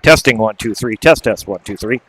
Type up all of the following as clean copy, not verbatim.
Testing 1 2 3. Test 1 2 3.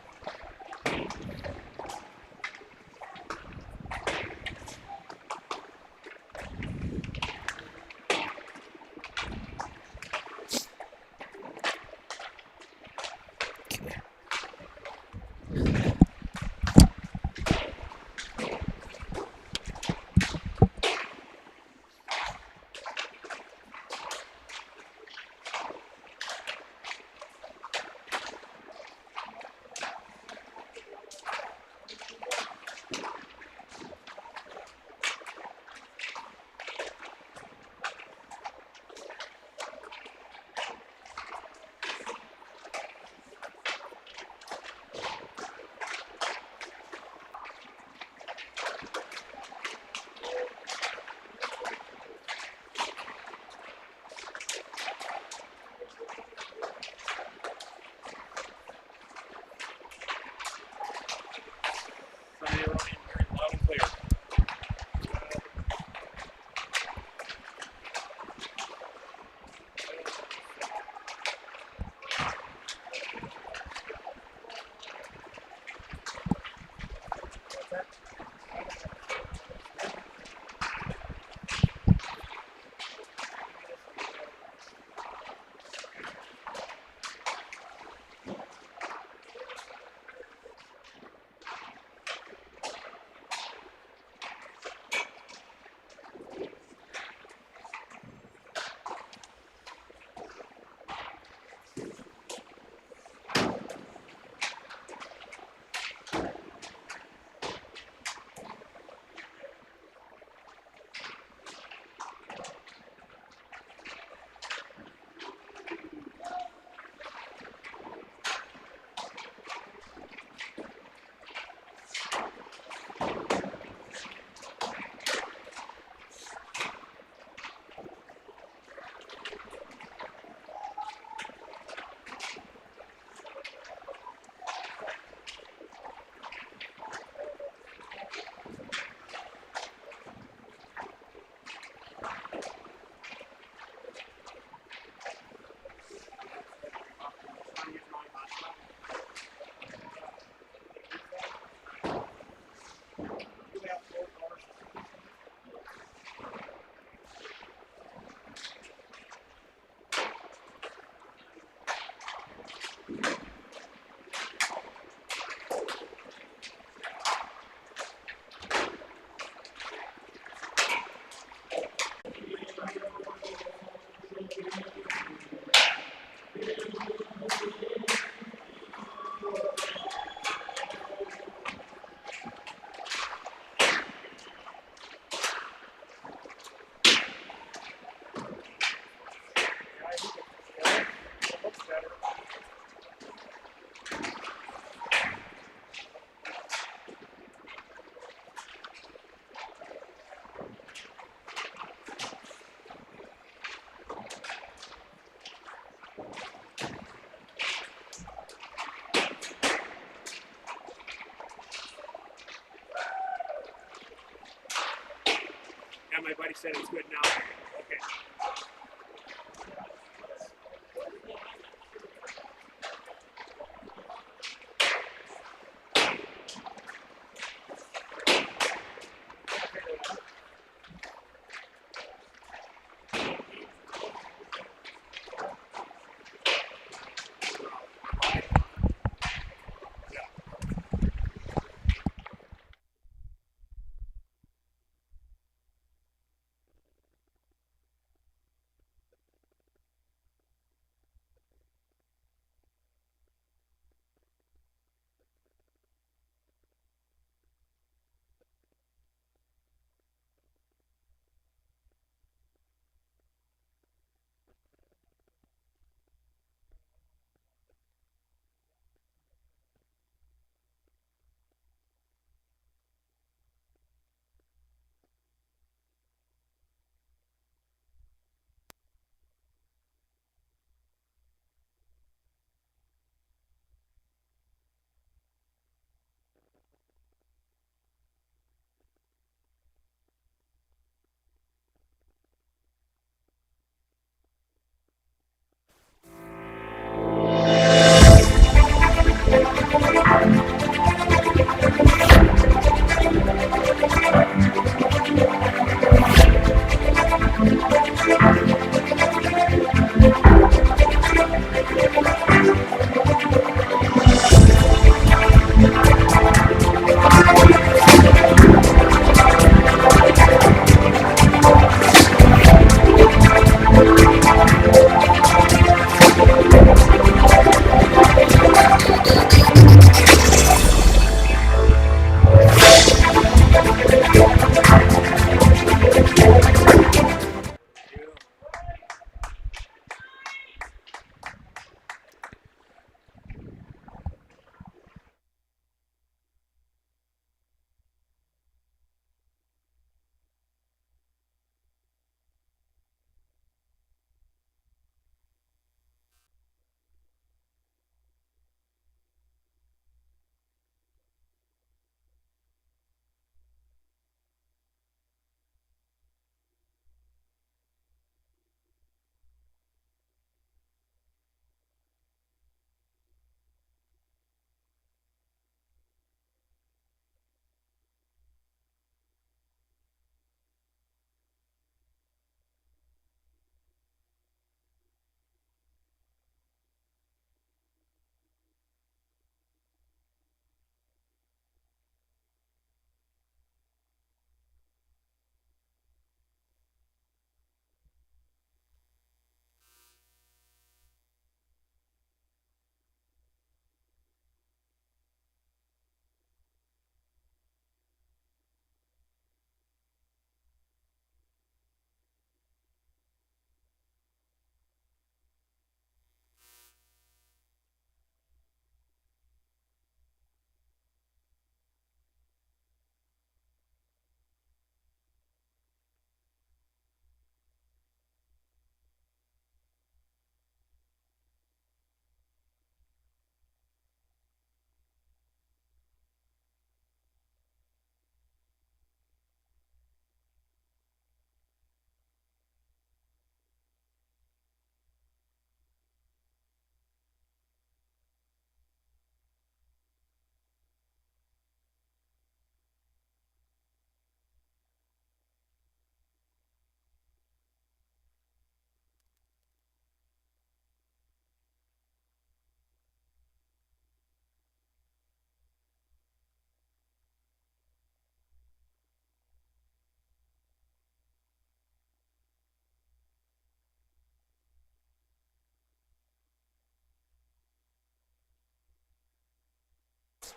My buddy said it's good now. Okay.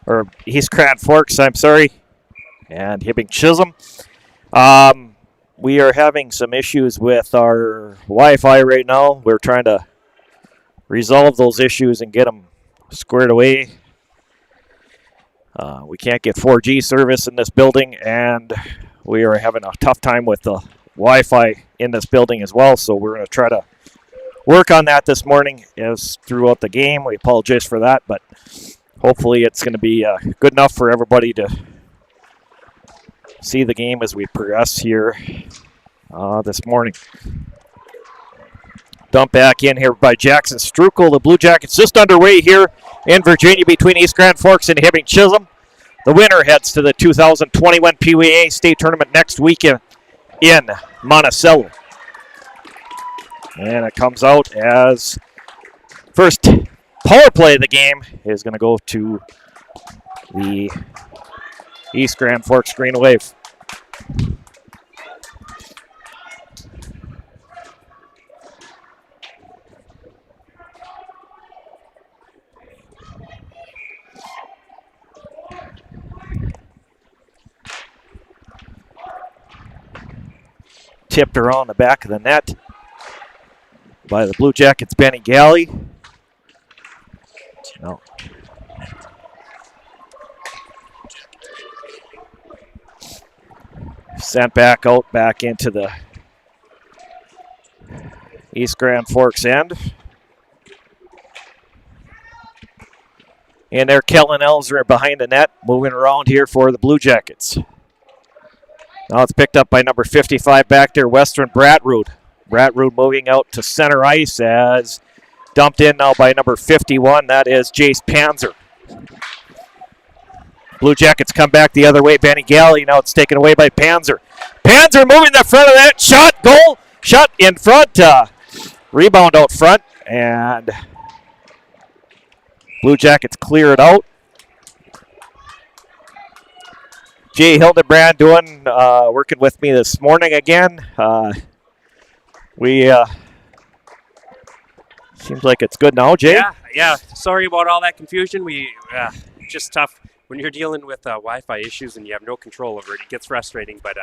or East Grand Forks, I'm sorry, and Hibbing Chisholm. We are having some issues with our Wi-Fi right now. We're trying to resolve those issues and get them squared away. We can't get 4G service in this building, and we are having a tough time with the Wi-Fi in this building as well, so we're going to try to work on that this morning as throughout the game. We apologize for that, but hopefully it's going to be good enough for everybody to see the game as we progress here this morning. Dump back in here by Jackson Strukel. The Blue Jackets just underway here in Virginia between East Grand Forks and Hibbing Chisholm. The winner heads to the 2021 Peewee State Tournament next weekend in Monticello. And it comes out as first power play of the game is going to go to the East Grand Forks Green Wave. Tipped around the back of the net by the Blue Jackets' Benny Galley. No. Sent back out, back into the East Grand Forks end. And there, Kellen Elser behind the net, moving around here for the Blue Jackets. Now it's picked up by number 55 back there, Western Bratrud. Bratrud moving out to center ice as dumped in now by number 51. That is Jace Panzer. Blue Jackets come back the other way. Benny Galley, now it's taken away by Panzer. Panzer moving the front of that. Shot, goal, shot in front. Rebound out front. And Blue Jackets clear it out. Jay Hildebrand working with me this morning again. Seems like it's good now, Jay. Yeah. Sorry about all that confusion. Just tough when you're dealing with Wi-Fi issues and you have no control over it. It gets frustrating, but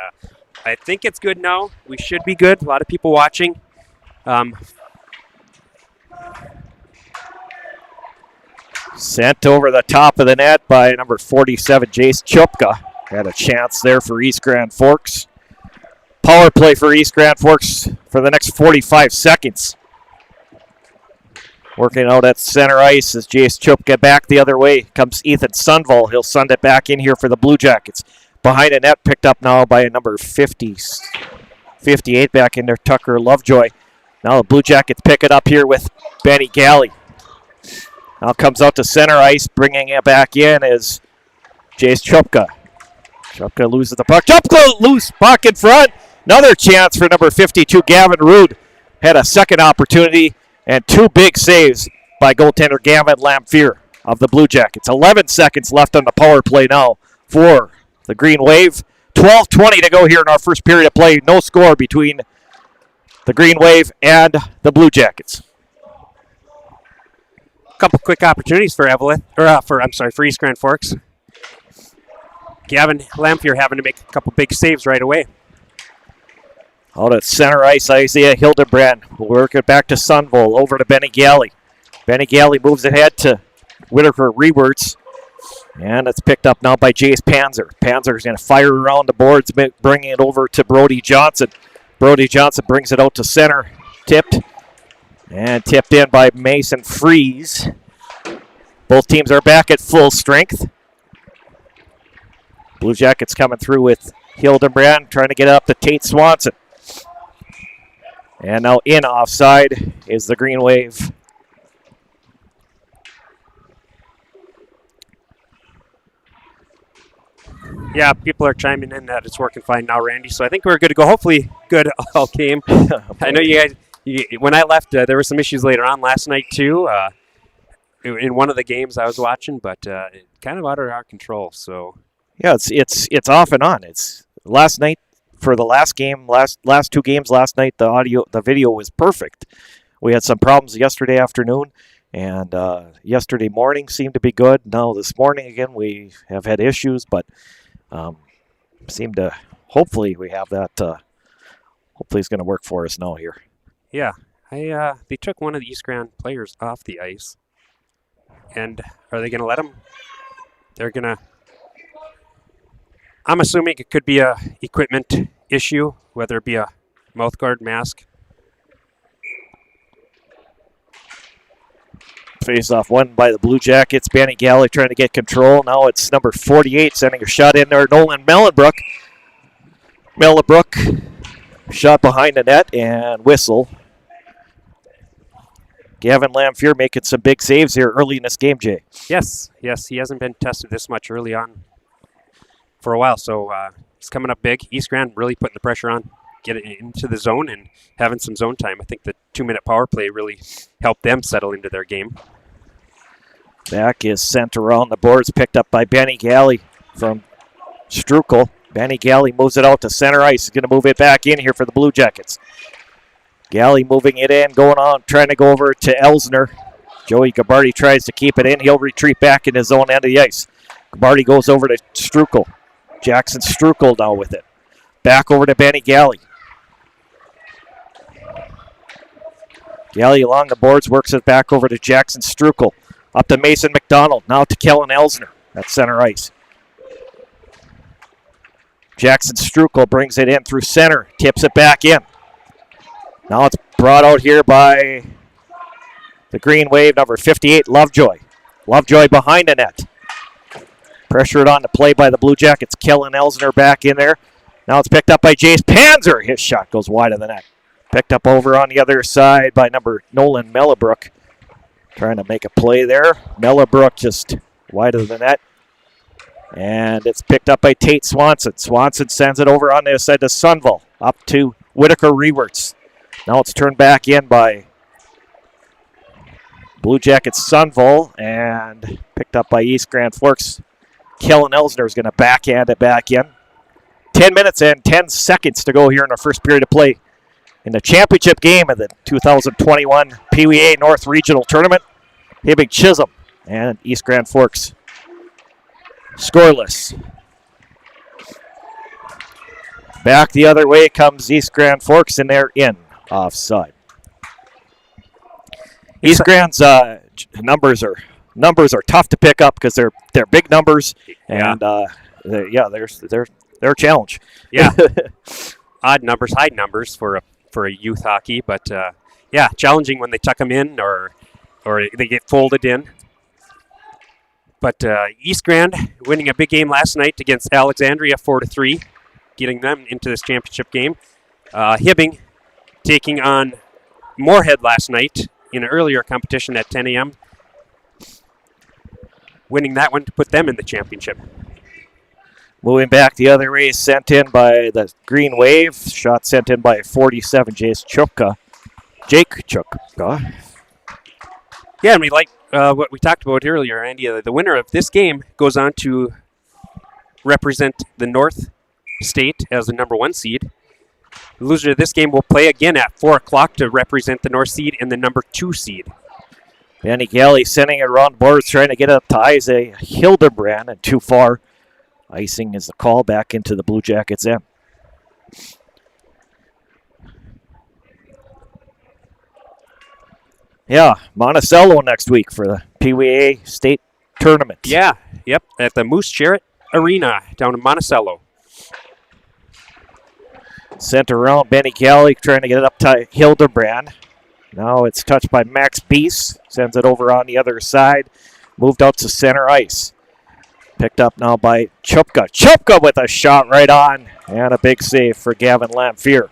I think it's good now. We should be good. A lot of people watching. Sent over the top of the net by number 47, Jace Chupka. Had a chance there for East Grand Forks. Power play for East Grand Forks for the next 45 seconds. Working out at center ice as Jace Chupka back the other way. Comes Ethan Sunval. He'll send it back in here for the Blue Jackets. Behind the net, picked up now by number 58 back in there, Tucker Lovejoy. Now the Blue Jackets pick it up here with Benny Galley. Now comes out to center ice, bringing it back in is Jace Chupka. Chupka loses the puck. Chupka loose puck in front. Another chance for number 52, Gavin Rude. Had a second opportunity and two big saves by goaltender Gavin Lamphere of the Blue Jackets. 11 seconds left on the power play now for the Green Wave. 12:20 to go here in our first period of play. No score between the Green Wave and the Blue Jackets. A couple quick opportunities for for East Grand Forks. Gavin Lamphere having to make a couple big saves right away. Out at center ice, Isaiah Hildebrand will work it back to Sunville, over to Benny Galley. Benny Galley moves ahead to Whitaker Rewerts, and it's picked up now by Jace Panzer. Panzer is going to fire around the boards, bringing it over to Brody Johnson. Brody Johnson brings it out to center, tipped in by Mason Freeze. Both teams are back at full strength. Blue Jackets coming through with Hildebrand, trying to get up to Tate Swanson. And now in offside is the Green Wave. Yeah, people are chiming in that it's working fine now, Randy. So I think we're good to go. Hopefully good all game. I know you guys, when I left, there were some issues later on last night too. In one of the games I was watching, but kind of out of our control. So yeah, it's off and on. It's last night for the last game, last two games last night. The video was perfect. We had some problems yesterday afternoon, And yesterday morning seemed to be good. Now this morning again we have had issues, but seem to hopefully we have that. Hopefully it's going to work for us now here. Yeah, they took one of the East Grand players off the ice, and are they going to let him? They're going to. I'm assuming it could be a equipment issue, whether it be a mouthguard, mask. Face-off won by the Blue Jackets. Benny Galley trying to get control. Now it's number 48 sending a shot in there. Nolan Mellenbrook. Mellenbrook shot behind the net and whistle. Gavin Lamphere making some big saves here early in this game, Jay. Yes, he hasn't been tested this much early on for a while, so he's coming up big. East Grand really putting the pressure on, getting into the zone and having some zone time. I think the 2-minute power play really helped them settle into their game. Back is sent around the boards, picked up by Benny Galley from Strukel. Benny Galley moves it out to center ice. He's going to move it back in here for the Blue Jackets. Galley moving it in, going on, trying to go over to Elsner. Joey Gabarty tries to keep it in. He'll retreat back in his own end of the ice. Gabarty goes over to Strukel. Jackson Strukel now with it. Back over to Benny Galley. Galley along the boards, works it back over to Jackson Strukel. Up to Mason McDonald, now to Kellen Elsner at center ice. Jackson Strukel brings it in through center, tips it back in. Now it's brought out here by the Green Wave, number 58, Lovejoy. Lovejoy behind the net. Pressured on the play by the Blue Jackets. Kellen Elsner back in there. Now it's picked up by Jace Panzer. His shot goes wide of the net. Picked up over on the other side by number Nolan Mellebrook. Trying to make a play there. Mellebrook just wide of the net. And it's picked up by Tate Swanson. Swanson sends it over on the other side to Sunville. Up to Whitaker Rewerts. Now it's turned back in by Blue Jackets Sunville. And picked up by East Grand Forks. Kellen Elsner is going to backhand it back in. 10 minutes and 10 seconds to go here in our first period of play in the championship game of the 2021 Peewee A North Regional Tournament. Hibbing Chisholm and East Grand Forks scoreless. Back the other way comes East Grand Forks, and they're in offside. East Grand's numbers are tough to pick up because they're big numbers, and they're a challenge. Yeah, odd numbers, high numbers for a youth hockey, but challenging when they tuck them in or they get folded in. But East Grand winning a big game last night against Alexandria 4-3, getting them into this championship game. Hibbing taking on Moorhead last night in an earlier competition at 10 a.m., winning that one to put them in the championship. Moving back the other way, sent in by the Green Wave. Shot sent in by 47, Jake Chupka. Yeah, and we like what we talked about earlier, Andy. The winner of this game goes on to represent the North State as the number 1 seed. The loser of this game will play again at 4 o'clock to represent the North seed and the number 2 seed. Benny Galley sending it around boards, trying to get up to Isaiah Hildebrand, and too far. Icing is the call back into the Blue Jackets end. Yeah, Monticello next week for the Peewee A State Tournament. Yeah, yep, at the Moose Jarrett Arena down in Monticello. Sent around, Benny Galley trying to get it up to Hildebrand. Now it's touched by Max Beese. Sends it over on the other side. Moved out to center ice. Picked up now by Chupka. Chupka with a shot right on. And a big save for Gavin Lamphere.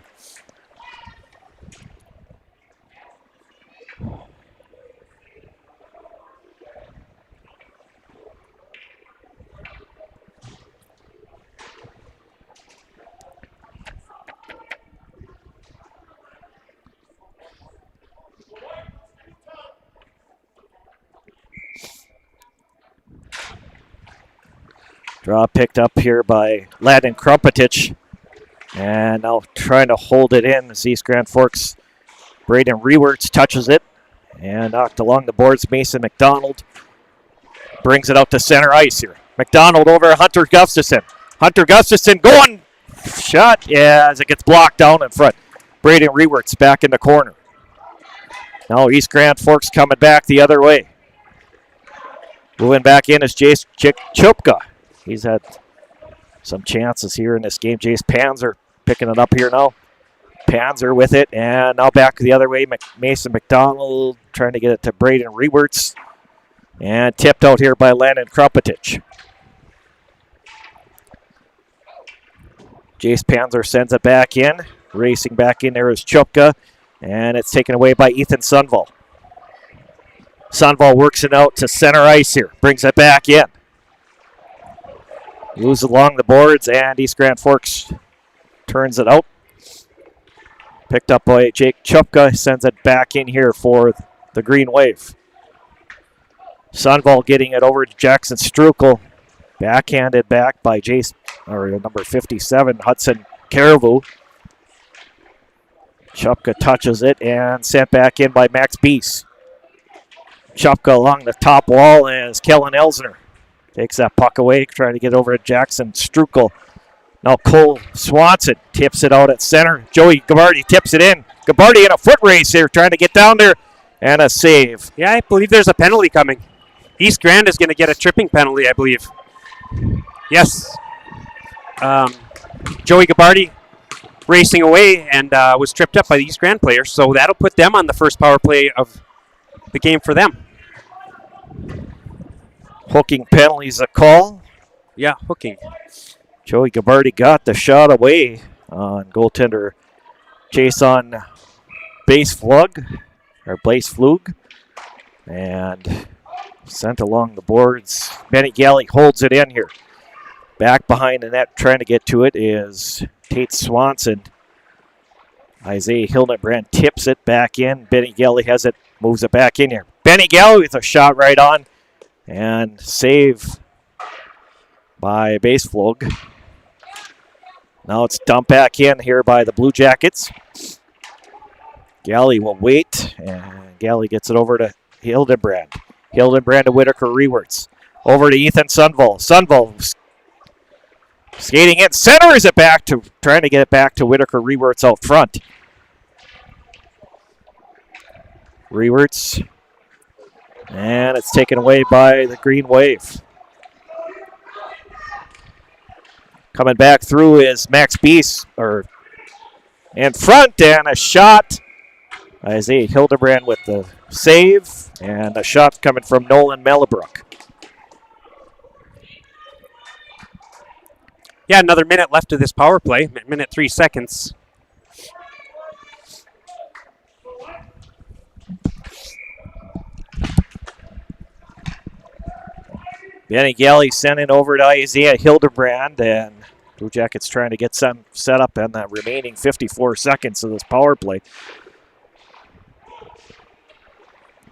Draw picked up here by Ladin Krumpetich. And now trying to hold it in as East Grand Forks. Braden Rewerts touches it. And knocked along the boards. Mason McDonald brings it out to center ice here. McDonald over Hunter Gustafson. Hunter Gustafson going. Shot, yeah, as it gets blocked down in front. Braden Rewerts back in the corner. Now East Grand Forks coming back the other way. Moving back in is Jace Chupka. He's had some chances here in this game. Jace Panzer picking it up here now. Panzer with it, and now back the other way. Mason McDonald trying to get it to Braden Rewerts. And tipped out here by Landon Krupetich. Jace Panzer sends it back in. Racing back in there is Chupka. And it's taken away by Ethan Sunval. Sunval works it out to center ice here. Brings it back in. Moves along the boards, and East Grand Forks turns it out. Picked up by Jake Chupka. Sends it back in here for the Green Wave. Sunval getting it over to Jackson Strukel. Backhanded back by number 57, Hudson Caribou. Chupka touches it and sent back in by Max Beese. Chupka along the top wall as Kellen Elsner takes that puck away, trying to get over to Jackson Strukel. Now Cole Swanson tips it out at center. Joey Gabardi tips it in. Gabardi in a foot race here, trying to get down there, and a save. Yeah, I believe there's a penalty coming. East Grand is going to get a tripping penalty, I believe. Yes. Joey Gabardi racing away and was tripped up by the East Grand players, so that'll put them on the first power play of the game for them. Hooking penalty's a call. Yeah, hooking. Joey Gabardi got the shot away on goaltender Jason Blase Flug, and sent along the boards. Benny Galley holds it in here. Back behind the net, trying to get to it, is Tate Swanson. Isaiah Hildenbrand tips it back in. Benny Galley has it, moves it back in here. Benny Galley with a shot right on, and save by Baseflog. Now it's dumped back in here by the Blue Jackets. Galley will wait, and Galley gets it over to Hildenbrand. Hildenbrand to Whitaker Rewerts. Over to Ethan Sunval. Sunval skating in, centers it back to, trying to get it back to Whitaker Rewerts out front. Rewerts. And it's taken away by the Green Wave. Coming back through is Max Beese, in front, and a shot. Isaiah Hildebrand with the save, and a shot coming from Nolan Mellibrook. Yeah, another minute left of this power play, minute 3 seconds. Benny Galley sent it over to Isaiah Hildebrand, and Blue Jackets trying to get some set up in the remaining 54 seconds of this power play.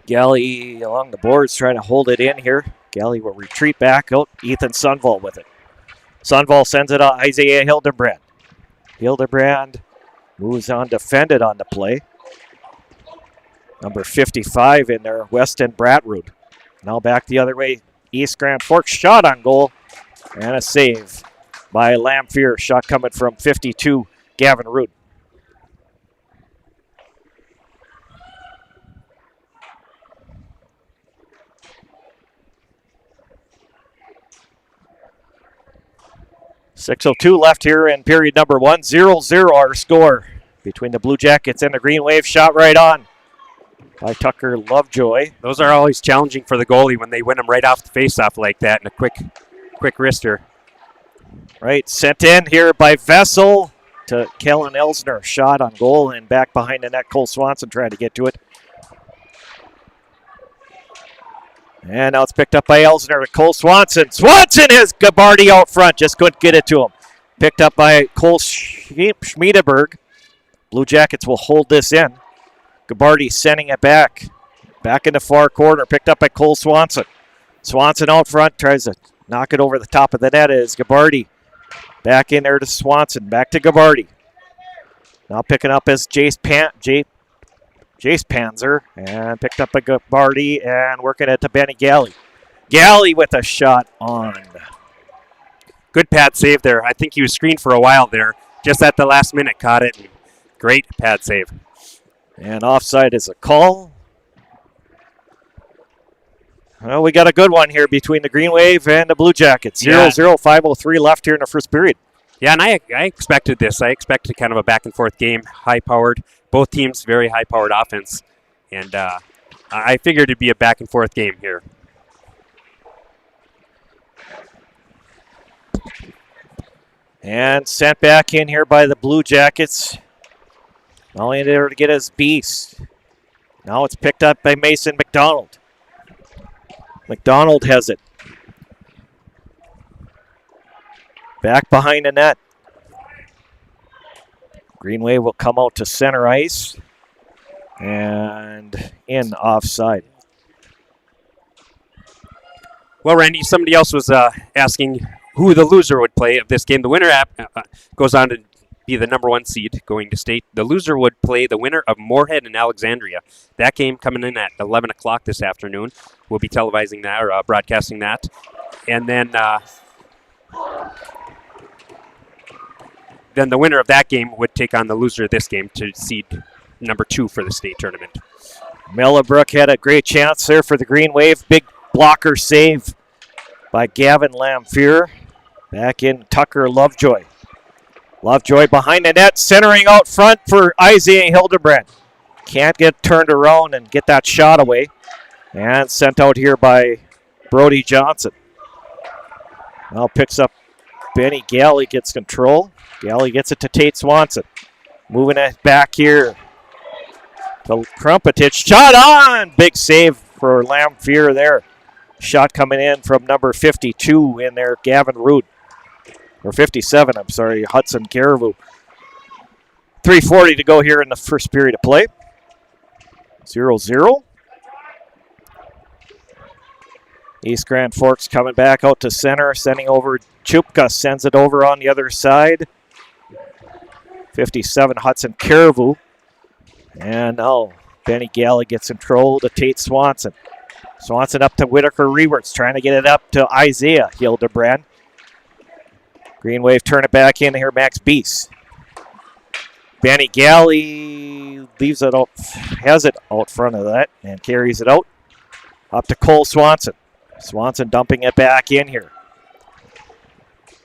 Galley along the boards trying to hold it in here. Galley will retreat back out. Ethan Sunval with it. Sunval sends it to Isaiah Hildebrand. Hildebrand moves on, defended on the play. Number 55 in there, Weston Bratrud. Now back the other way. East Grand Forks shot on goal, and a save by Lamphere. Shot coming from 52, Gavin Root. .6:02 left here in period number 1. 0-0 our score between the Blue Jackets and the Green Wave. Shot right on by Tucker Lovejoy. Those are always challenging for the goalie when they win them right off the faceoff like that in a quick wrister. Right, sent in here by Vessel to Kellen Elsner. Shot on goal, and back behind the net, Cole Swanson trying to get to it. And now it's picked up by Elsner to Cole Swanson. Swanson has Gabardi out front, just couldn't get it to him. Picked up by Cole Schmiedeberg. Blue Jackets will hold this in. Gabardi sending it back in the far corner, picked up by Cole Swanson. Swanson out front, tries to knock it over the top of the net as Gabardi. Back in there to Swanson, back to Gabardi. Now picking up as Jace Jace Panzer, and picked up a Gabarty and working it to Benny Galley. Galley with a shot on. Good pad save there. I think he was screened for a while there. Just at the last minute, caught it. And great pad save. And offside is a call. Well, we got a good one here between the Green Wave and the Blue Jackets. 0-0, 5:03 left here in the first period. Yeah, and I expected this. I expected kind of a back-and-forth game, high-powered. Both teams very high-powered offense. And I figured it'd be a back-and-forth game here. And sent back in here by the Blue Jackets. Only there to get his beast. Now it's picked up by Mason McDonald. McDonald has it. Back behind the net. Green Wave will come out to center ice. And in offside. Well, Randy, somebody else was asking who the loser would play of this game. The winner goes on to be the number 1 seed going to state. The loser would play the winner of Moorhead and Alexandria. That game coming in at 11 o'clock this afternoon. We'll be televising that or broadcasting that. And then the winner of that game would take on the loser of this game to seed number 2 for the state tournament. Mellabrook had a great chance there for the Green Wave. Big blocker save by Gavin Lamphere. Back in Tucker Lovejoy. Lovejoy behind the net, centering out front for Isaiah Hildebrand. Can't get turned around and get that shot away. And sent out here by Brody Johnson. Now picks up Benny Galley, gets control. Galley gets it to Tate Swanson. Moving it back here to Krumpetich. Shot on! Big save for Lamphere there. Shot coming in from number 52 in there, Gavin Root. Or 57, I'm sorry, Hudson Caribou. 3:40 to go here in the first period of play. 0-0. East Grand Forks coming back out to center, sending over Chupka, sends it over on the other side. 57, Hudson Caribou. And now Benny Galley gets control to Tate Swanson. Swanson up to Whitaker Rewerts, trying to get it up to Isaiah Hildebrand. Green Wave turn it back in here, Max Beast. Benny Galley leaves it out, has it out front of that and carries it out. Up to Cole Swanson. Swanson dumping it back in here.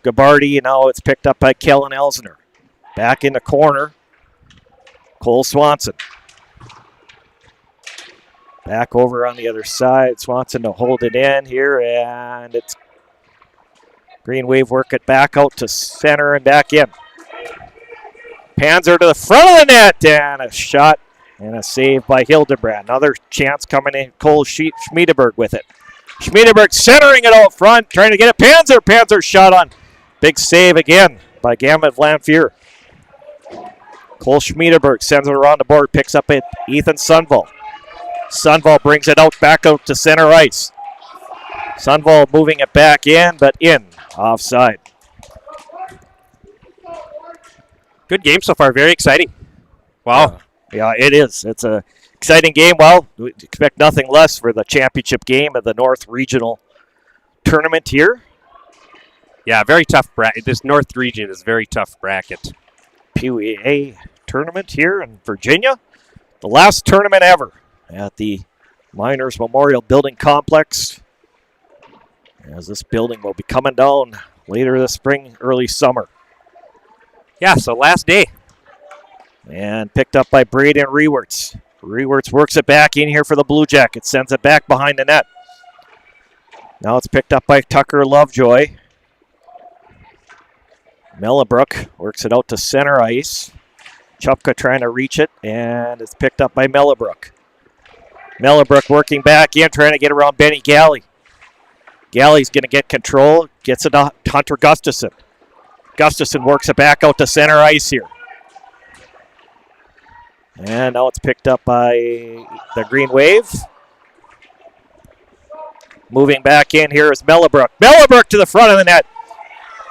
Gabarty, and now it's picked up by Kellen Elsner. Back in the corner. Cole Swanson. Back over on the other side. Swanson to hold it in here, and it's Green Wave work it back out to center and back in. Panzer to the front of the net, and a shot and a save by Hildebrand. Another chance coming in. Cole Schmiedeberg with it. Schmiedeberg centering it out front, trying to get it. Panzer shot on. Big save again by Gavin Lamphere. Cole Schmiedeberg sends it around the board, picks up it. Ethan Sunval. Sunval brings it back out to center ice. Sunval moving it back in, but in. Offside. Good game so far. Very exciting. Wow. Yeah, it is. It's a exciting game. Well, we expect nothing less for the championship game of the North Regional Tournament here. Yeah, very tough bracket. This North region is a very tough bracket. Peewee A tournament here in Virginia. The last tournament ever at the Miners Memorial Building Complex. As this building will be coming down later this spring, early summer. Yeah, so last day. And picked up by Braden Rewerts. Rewerts works it back in here for the Blue Jackets. Sends it back behind the net. Now it's picked up by Tucker Lovejoy. Mellabrook works it out to center ice. Chupka trying to reach it, and it's picked up by Mellabrook. Mellabrook working back in, trying to get around Benny Galley. Galley's going to get control, gets it to Hunter Gustafson. Gustafson works it back out to center ice here. And now it's picked up by the Green Wave. Moving back in here is Mellabrook. Mellabrook to the front of the net.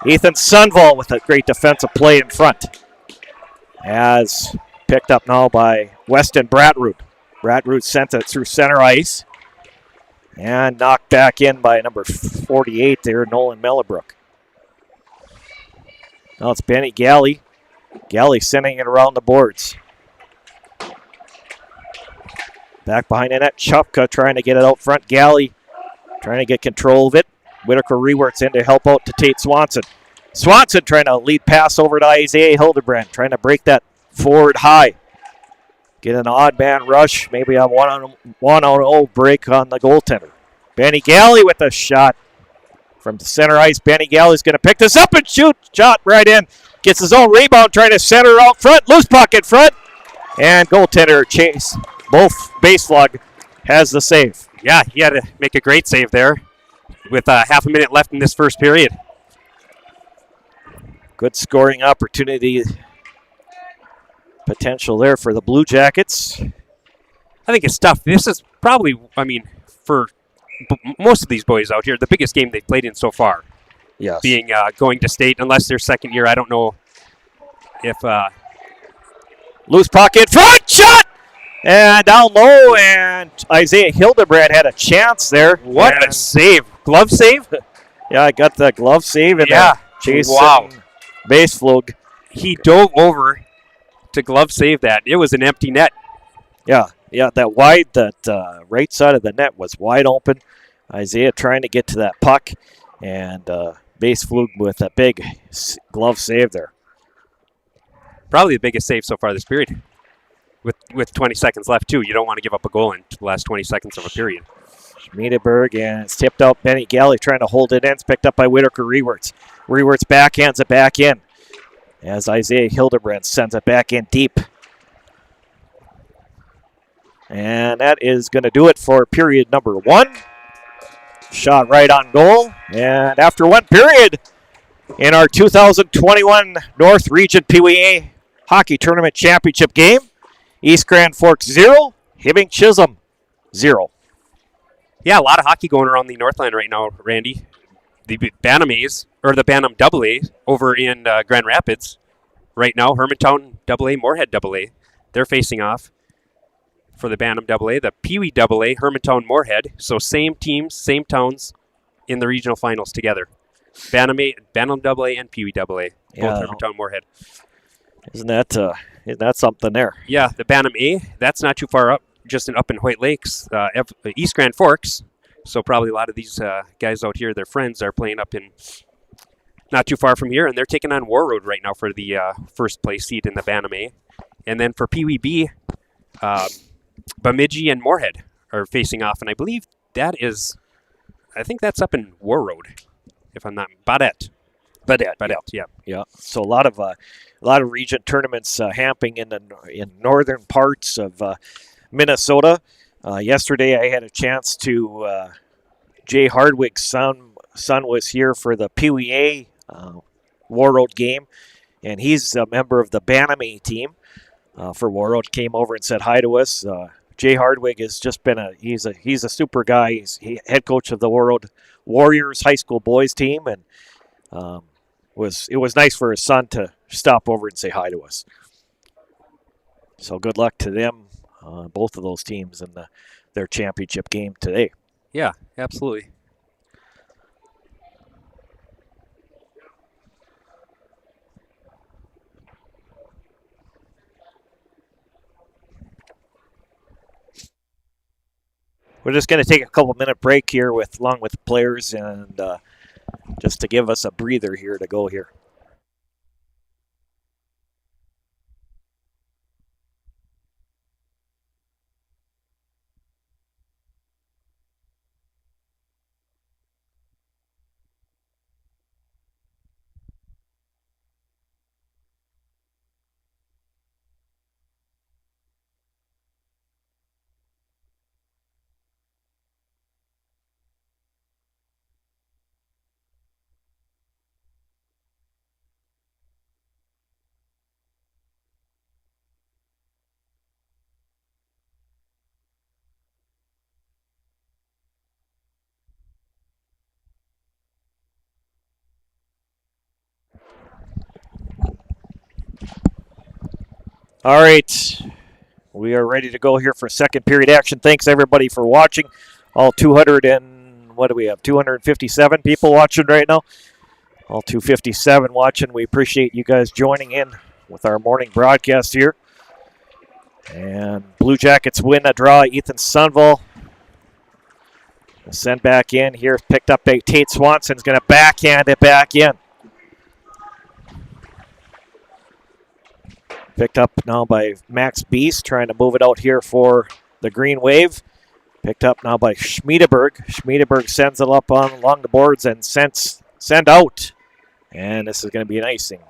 Ethan Sunval with a great defensive play in front. As picked up now by Weston Bratrud. Bradroot sent it through center ice and knocked back in by number 48 there, Nolan Mellibrook. Now it's Benny Galley. Galley sending it around the boards. Back behind the net, Chupka trying to get it out front. Galley trying to get control of it. Whitaker reworks in to help out to Tate Swanson. Swanson trying to lead pass over to Isaiah Hildebrand, trying to break that forward high. Get an odd man rush, maybe a 1-on-0 break on the goaltender. Benny Galley with a shot from the center ice. Benny Galley's going to pick this up and shoot. Shot right in. Gets his own rebound, trying to center out front. Loose puck in front. And goaltender Chase, both Baselug, has the save. Yeah, he had to make a great save there with half a minute left in this first period. Good scoring opportunity potential there for the Blue Jackets. I think it's tough. This is probably, for most of these boys out here, the biggest game they've played in so far. Yes. Being going to state, unless their second year. I don't know if... Loose puck in front, shot! And down low, and Isaiah Hildebrand had a chance there. What a save. Glove save? Yeah, I got the glove save. And Jason Baseflug. He dove over to glove save that. It was an empty net. Yeah, that right side of the net was wide open. Isaiah trying to get to that puck, and Baseflug with a big glove save there. Probably the biggest save so far this period. With 20 seconds left, too. You don't want to give up a goal in the last 20 seconds of a period. Schmiedeberg, and it's tipped out. Benny Galley trying to hold it in. It's picked up by Whitaker Rewerts. Rewerts backhands it back in as Isaiah Hildebrand sends it back in deep. And that is going to do it for period number 1. Shot right on goal. And after one period in our 2021 North Region Peewee Hockey Tournament Championship game, East Grand Forks 0, Hibbing Chisholm 0. Yeah, a lot of hockey going around the Northland right now, Randy. The Bantam A's, or the Bantam AA over in Grand Rapids right now. Hermantown AA, Moorhead AA. They're facing off for the Bantam AA. The Peewee AA, Hermantown, Moorhead. So same teams, same towns in the regional finals together. Bantam AA and Peewee AA, both Hermantown, Moorhead. Isn't that something there? Yeah, the Bantam A, that's not too far up, just up in White Lakes, East Grand Forks. So probably a lot of these guys out here, their friends, are playing up in not too far from here, and they're taking on War Road right now for the first place seed in the Bantam A. And then for Peewee B, Bemidji and Moorhead are facing off, and I believe that's up in War Road, if I'm not Baudette. Yeah. So a lot of region tournaments happening in northern parts of Minnesota. Yesterday, I had a chance to. Jay Hardwick's son was here for the Peewee War Road game, and he's a member of the Bantam A team for War Road. Came over and said hi to us. Jay Hardwick has just been he's a super guy. He's head coach of the War Road Warriors high school boys team, and it was nice for his son to stop over and say hi to us. So good luck to them, both of those teams in their championship game today. Yeah, absolutely. We're just going to take a couple-minute break here along with the players, and just to give us a breather here to go here. All right, We are ready to go here for second period action. Thanks, everybody, for watching. All 257 people watching right now. All 257 watching. We appreciate you guys joining in with our morning broadcast here. And Blue Jackets win a draw. Ethan Sunville sent back in here. Picked up by Tate Swanson's going to backhand it back in. Picked up now by Max Beast, trying to move it out here for the Green Wave. Picked up now by Schmiedeberg. Schmiedeberg sends it up along the boards and send out. And this is going to be an icing.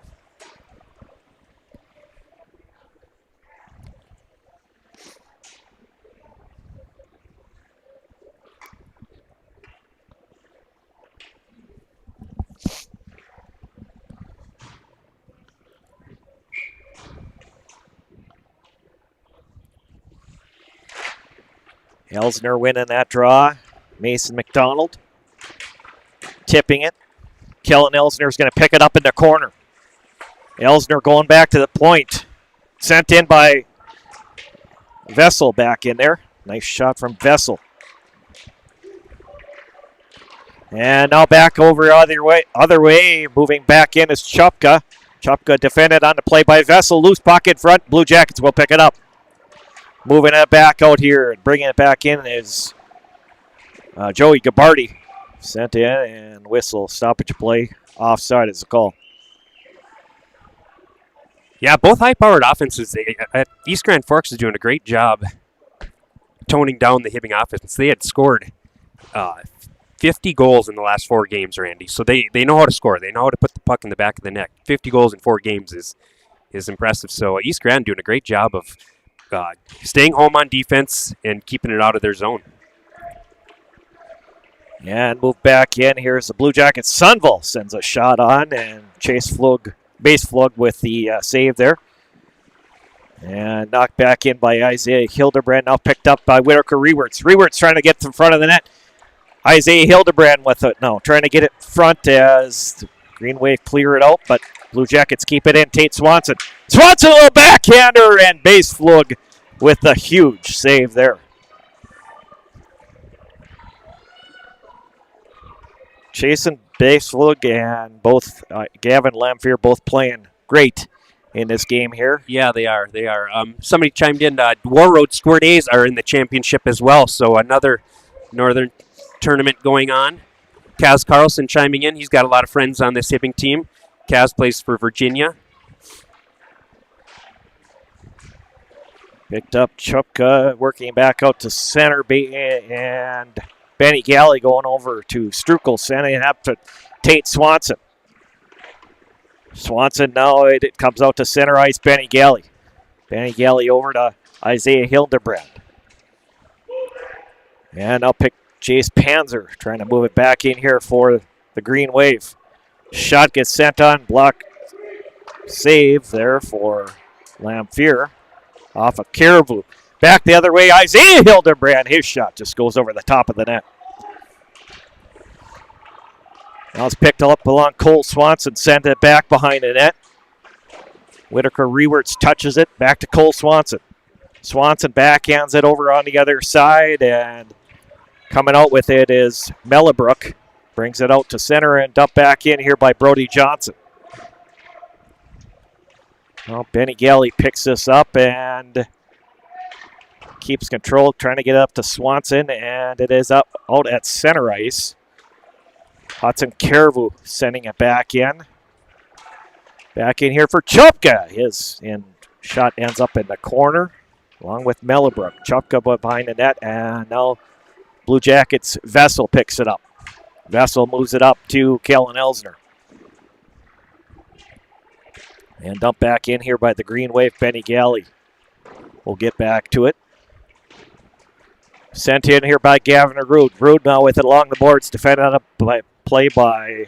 Elsner winning that draw. Mason McDonald tipping it. Kellen Elsner's going to pick it up in the corner. Elsner going back to the point. Sent in by Vessel back in there. Nice shot from Vessel. And now back over other way. Moving back in is Chupka. Chupka defended on the play by Vessel. Loose puck in front. Blue Jackets will pick it up. Moving it back out here and bringing it back in is Joey Gabardi. Sent in and whistle. Stoppage play. Offside is the call. Yeah, both high-powered offenses. East Grand Forks is doing a great job toning down the Hibbing offense. They had scored 50 goals in the last 4 games, Randy. So they know how to score. They know how to put the puck in the back of the net. 50 goals in 4 games is impressive. So East Grand doing a great job of staying home on defense and keeping it out of their zone. And move back in. Here's the Blue Jackets. Sunville sends a shot on, and base Flug with the save there. And knocked back in by Isaiah Hildebrand. Now picked up by Whitaker Rewerts. Rewerts trying to get in front of the net. Isaiah Hildebrand with it. No, trying to get it front as the Green Wave clear it out, but Blue Jackets keep it in. Tate Swanson. Swanson, a little backhander, and base Flug with a huge save there. Chasing base Flug and both Gavin Lamphere both playing great in this game here. Yeah, they are. Somebody chimed in. War Road Squirt A's are in the championship as well, so another northern tournament going on. Kaz Carlson chiming in. He's got a lot of friends on this Hibbing team. Kaz plays for Virginia. Picked up Chupka, working back out to center, and Benny Galley going over to Strukel, sending it up to Tate Swanson. Swanson now, it comes out to center ice, Benny Galley. Benny Galley over to Isaiah Hildebrand. And I'll pick Jace Panzer, trying to move it back in here for the Green Wave. Shot gets sent on, block save there for Lamphere. Off of Caribou. Back the other way, Isaiah Hildebrand. His shot just goes over the top of the net. Now it's picked up along Cole Swanson, sent it back behind the net. Whitaker Rewerts touches it, back to Cole Swanson. Swanson backhands it over on the other side, and coming out with it is Mellibrook. Brings it out to center and dumped back in here by Brody Johnson. Well, Benny Galley picks this up and keeps control, trying to get up to Swanson, and it is out at center ice. Hudson Caribou sending it back in. Back in here for Chupka. His shot ends up in the corner, along with Mellibrook. Chupka behind the net, and now Blue Jackets' Vessel picks it up. Vessel moves it up to Kellen Elsner. And dumped back in here by the Green Wave, Benny Galley. We'll get back to it. Sent in here by Gavin Rude. Rude now with it along the boards, defended on a play by...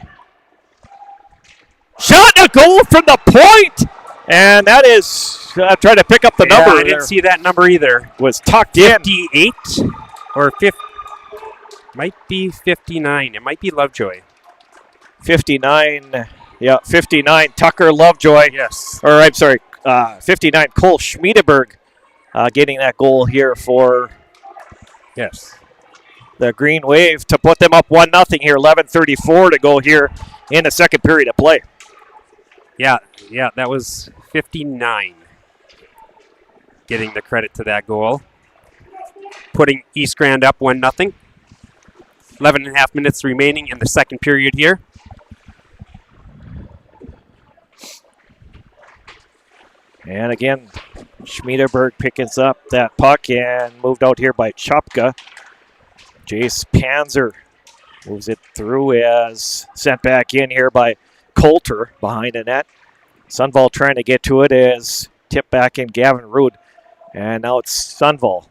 Shot and a goal from the point! And that is, trying to pick up the number. I didn't see that number either. Was tucked in. 58 or 50. Might be 59. It might be Lovejoy. 59. Yeah, 59. Tucker Lovejoy. Yes. Or I'm sorry, 59. Cole Schmiedeberg getting that goal here for Yes. the Green Wave to put them up 1-0 here. 11:34 to go here in the second period of play. Yeah, that was 59. Getting the credit to that goal. Putting East Grand up 1-0. 11 and a half minutes remaining in the second period here. And again, Schmiedeberg picks up that puck and moved out here by Chupka. Jace Panzer moves it through as sent back in here by Coulter behind the net. Sunval trying to get to it as tipped back in Gavin Rude. And now it's Sunval.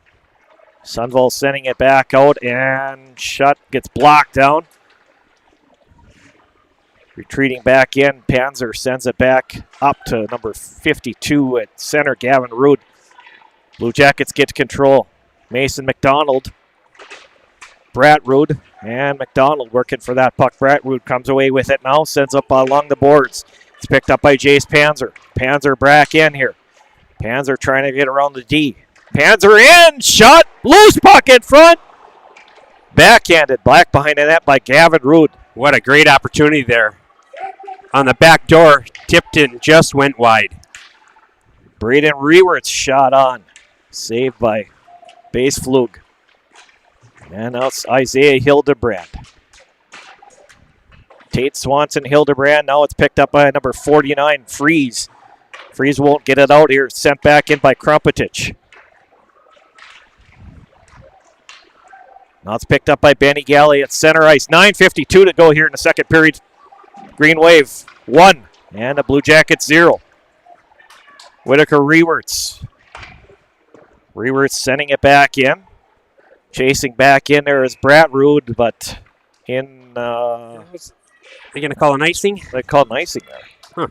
Sunval sending it back out and shot gets blocked down. Retreating back in, Panzer sends it back up to number 52 at center, Gavin Rude. Blue Jackets get control. Mason McDonald, Brett Rude, and McDonald working for that puck. Brett Rude comes away with it now, sends up along the boards. It's picked up by Jace Panzer. Panzer back in here. Panzer trying to get around the D. Panzer in, shot, loose puck in front. Backhanded, black behind the net by Gavin Rude. What a great opportunity there. On the back door, tipped in, just went wide. Braden Rewert's shot on. Saved by Base Flug. And now it's Isaiah Hildebrand. Tate Swanson, Hildebrand. Now it's picked up by number 49, Freeze. Freeze won't get it out here. Sent back in by Krumpetich. Now it's picked up by Benny Galley at center ice. 9:52 to go here in the second period. Green Wave 1 and the Blue Jackets 0. Whitaker Rewerts. Rewerts sending it back in. Chasing back in there is Brett Rude, but in... They're going to call an icing? They called an icing there. Huh.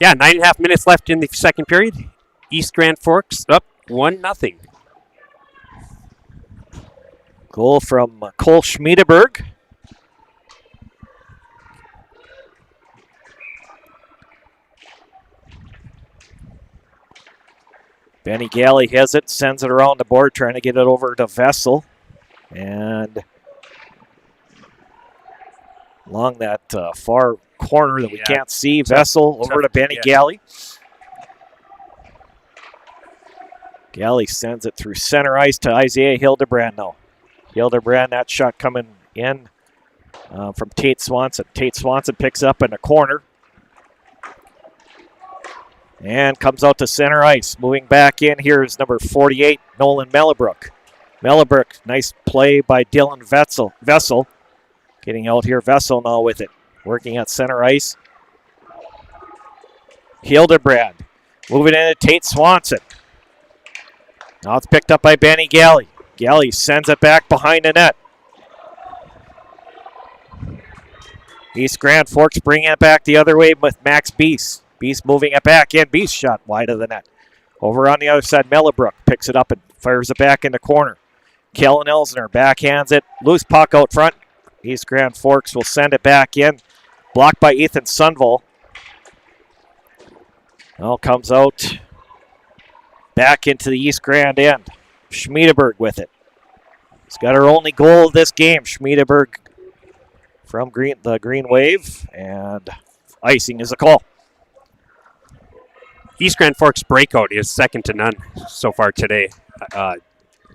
Yeah, 9.5 minutes left in the second period. East Grand Forks up 1-0. Goal from Cole Schmiedeberg. Benny Galley has it, sends it around the board, trying to get it over to Vessel. And along that far corner that we can't see, Vessel over to Benny Galley. Galley sends it through center ice to Isaiah Hildebrand now. Hildebrand, that shot coming in from Tate Swanson. Tate Swanson picks up in the corner. And comes out to center ice. Moving back in here is number 48, Nolan Mellebrook. Mellebrook, nice play by Dylan Vessel. Getting out here, Vessel now with it. Working at center ice. Hildebrand. Moving in to Tate Swanson. Now it's picked up by Benny Galley. Galley sends it back behind the net. East Grand Forks bringing it back the other way with Max Beast. Beast moving it back in. Beast shot wide of the net. Over on the other side, Mellebrook picks it up and fires it back in the corner. Kellen Elsner backhands it. Loose puck out front. East Grand Forks will send it back in. Blocked by Ethan Sunval. Now comes out back into the East Grand end. Schmiedeberg with it. He's got her only goal of this game. Schmiedeberg from the Green Wave. And icing is a call. East Grand Forks breakout is second to none so far today.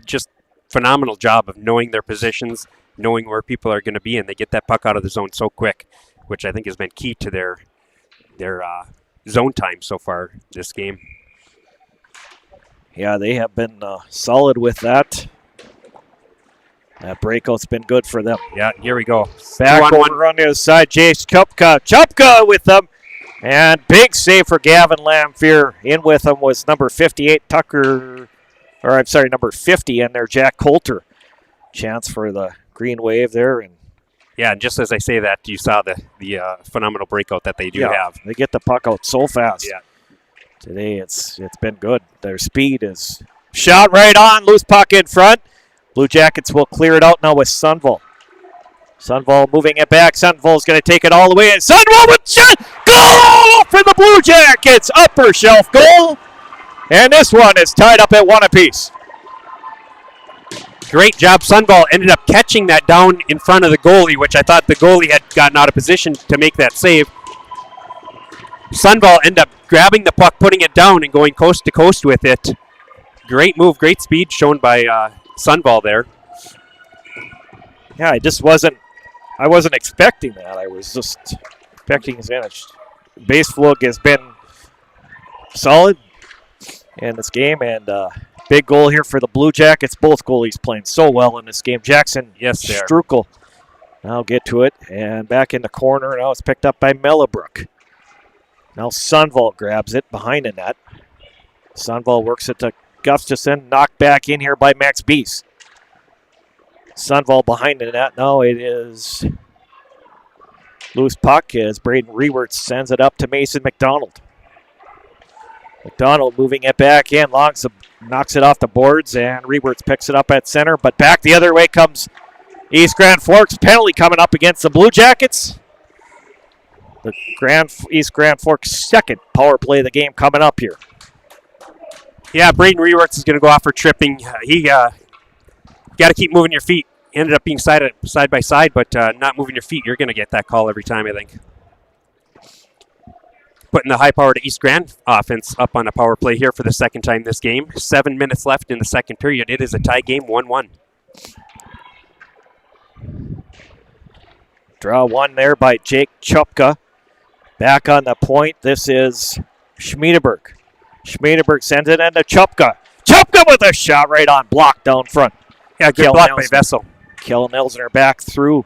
Just phenomenal job of knowing their positions, knowing where people are going to be, and they get that puck out of the zone so quick, which I think has been key to their zone time so far this game. Yeah, they have been solid with that. That breakout's been good for them. Yeah, here we go. Back over on the other side, Jace Chupka. Chupka with them. And big save for Gavin Lamphere. In with him was number 58, number 50 in there, Jack Coulter. Chance for the Green Wave there. And yeah, and just as I say that, you saw the phenomenal breakout that they do have. They get the puck out so fast. Yeah. Today it's been good. Their speed is shot right on. Loose puck in front. Blue Jackets will clear it out now with Sunval. Sunval moving it back. Sunval's going to take it all the way. And Sunval with shot. Goal for the Blue Jackets. Upper shelf goal. And this one is tied up at 1 apiece. Great job. Sunball ended up catching that down in front of the goalie, which I thought the goalie had gotten out of position to make that save. Sunball ended up grabbing the puck, putting it down, and going coast to coast with it. Great move, great speed shown by Sunball there. Yeah, I wasn't expecting that. I was just expecting his advantage. Base fluke has been solid in this game, and big goal here for the Blue Jackets. Both goalies playing so well in this game. Jackson, yes, Strukel. Now get to it, and back in the corner. Now it's picked up by Mellebrook. Now Sunval grabs it behind the net. Sunval works it to Gustafson, knocked back in here by Max Beese. Sunval behind the net. Now it is loose puck as Braden Rewert sends it up to Mason McDonald. McDonald moving it back in. Longs knocks it off the boards, and Rewert picks it up at center. But back the other way comes East Grand Forks. Penalty coming up against the Blue Jackets. The East Grand Forks second power play of the game coming up here. Yeah, Braden Rewerts is going to go off for tripping. He got to keep moving your feet. Ended up being side by side, but not moving your feet. You're going to get that call every time, I think. Putting the high-powered East Grand offense up on a power play here for the second time this game. 7 minutes left in the second period. It is a tie game, 1-1. Draw one there by Jake Chupka. Back on the point, this is Schmiedeberg. Schmiedeberg sends it into Chupka. Chupka with a shot right on, block down front. Yeah, good block by Vessel. Kellen Elsner back through.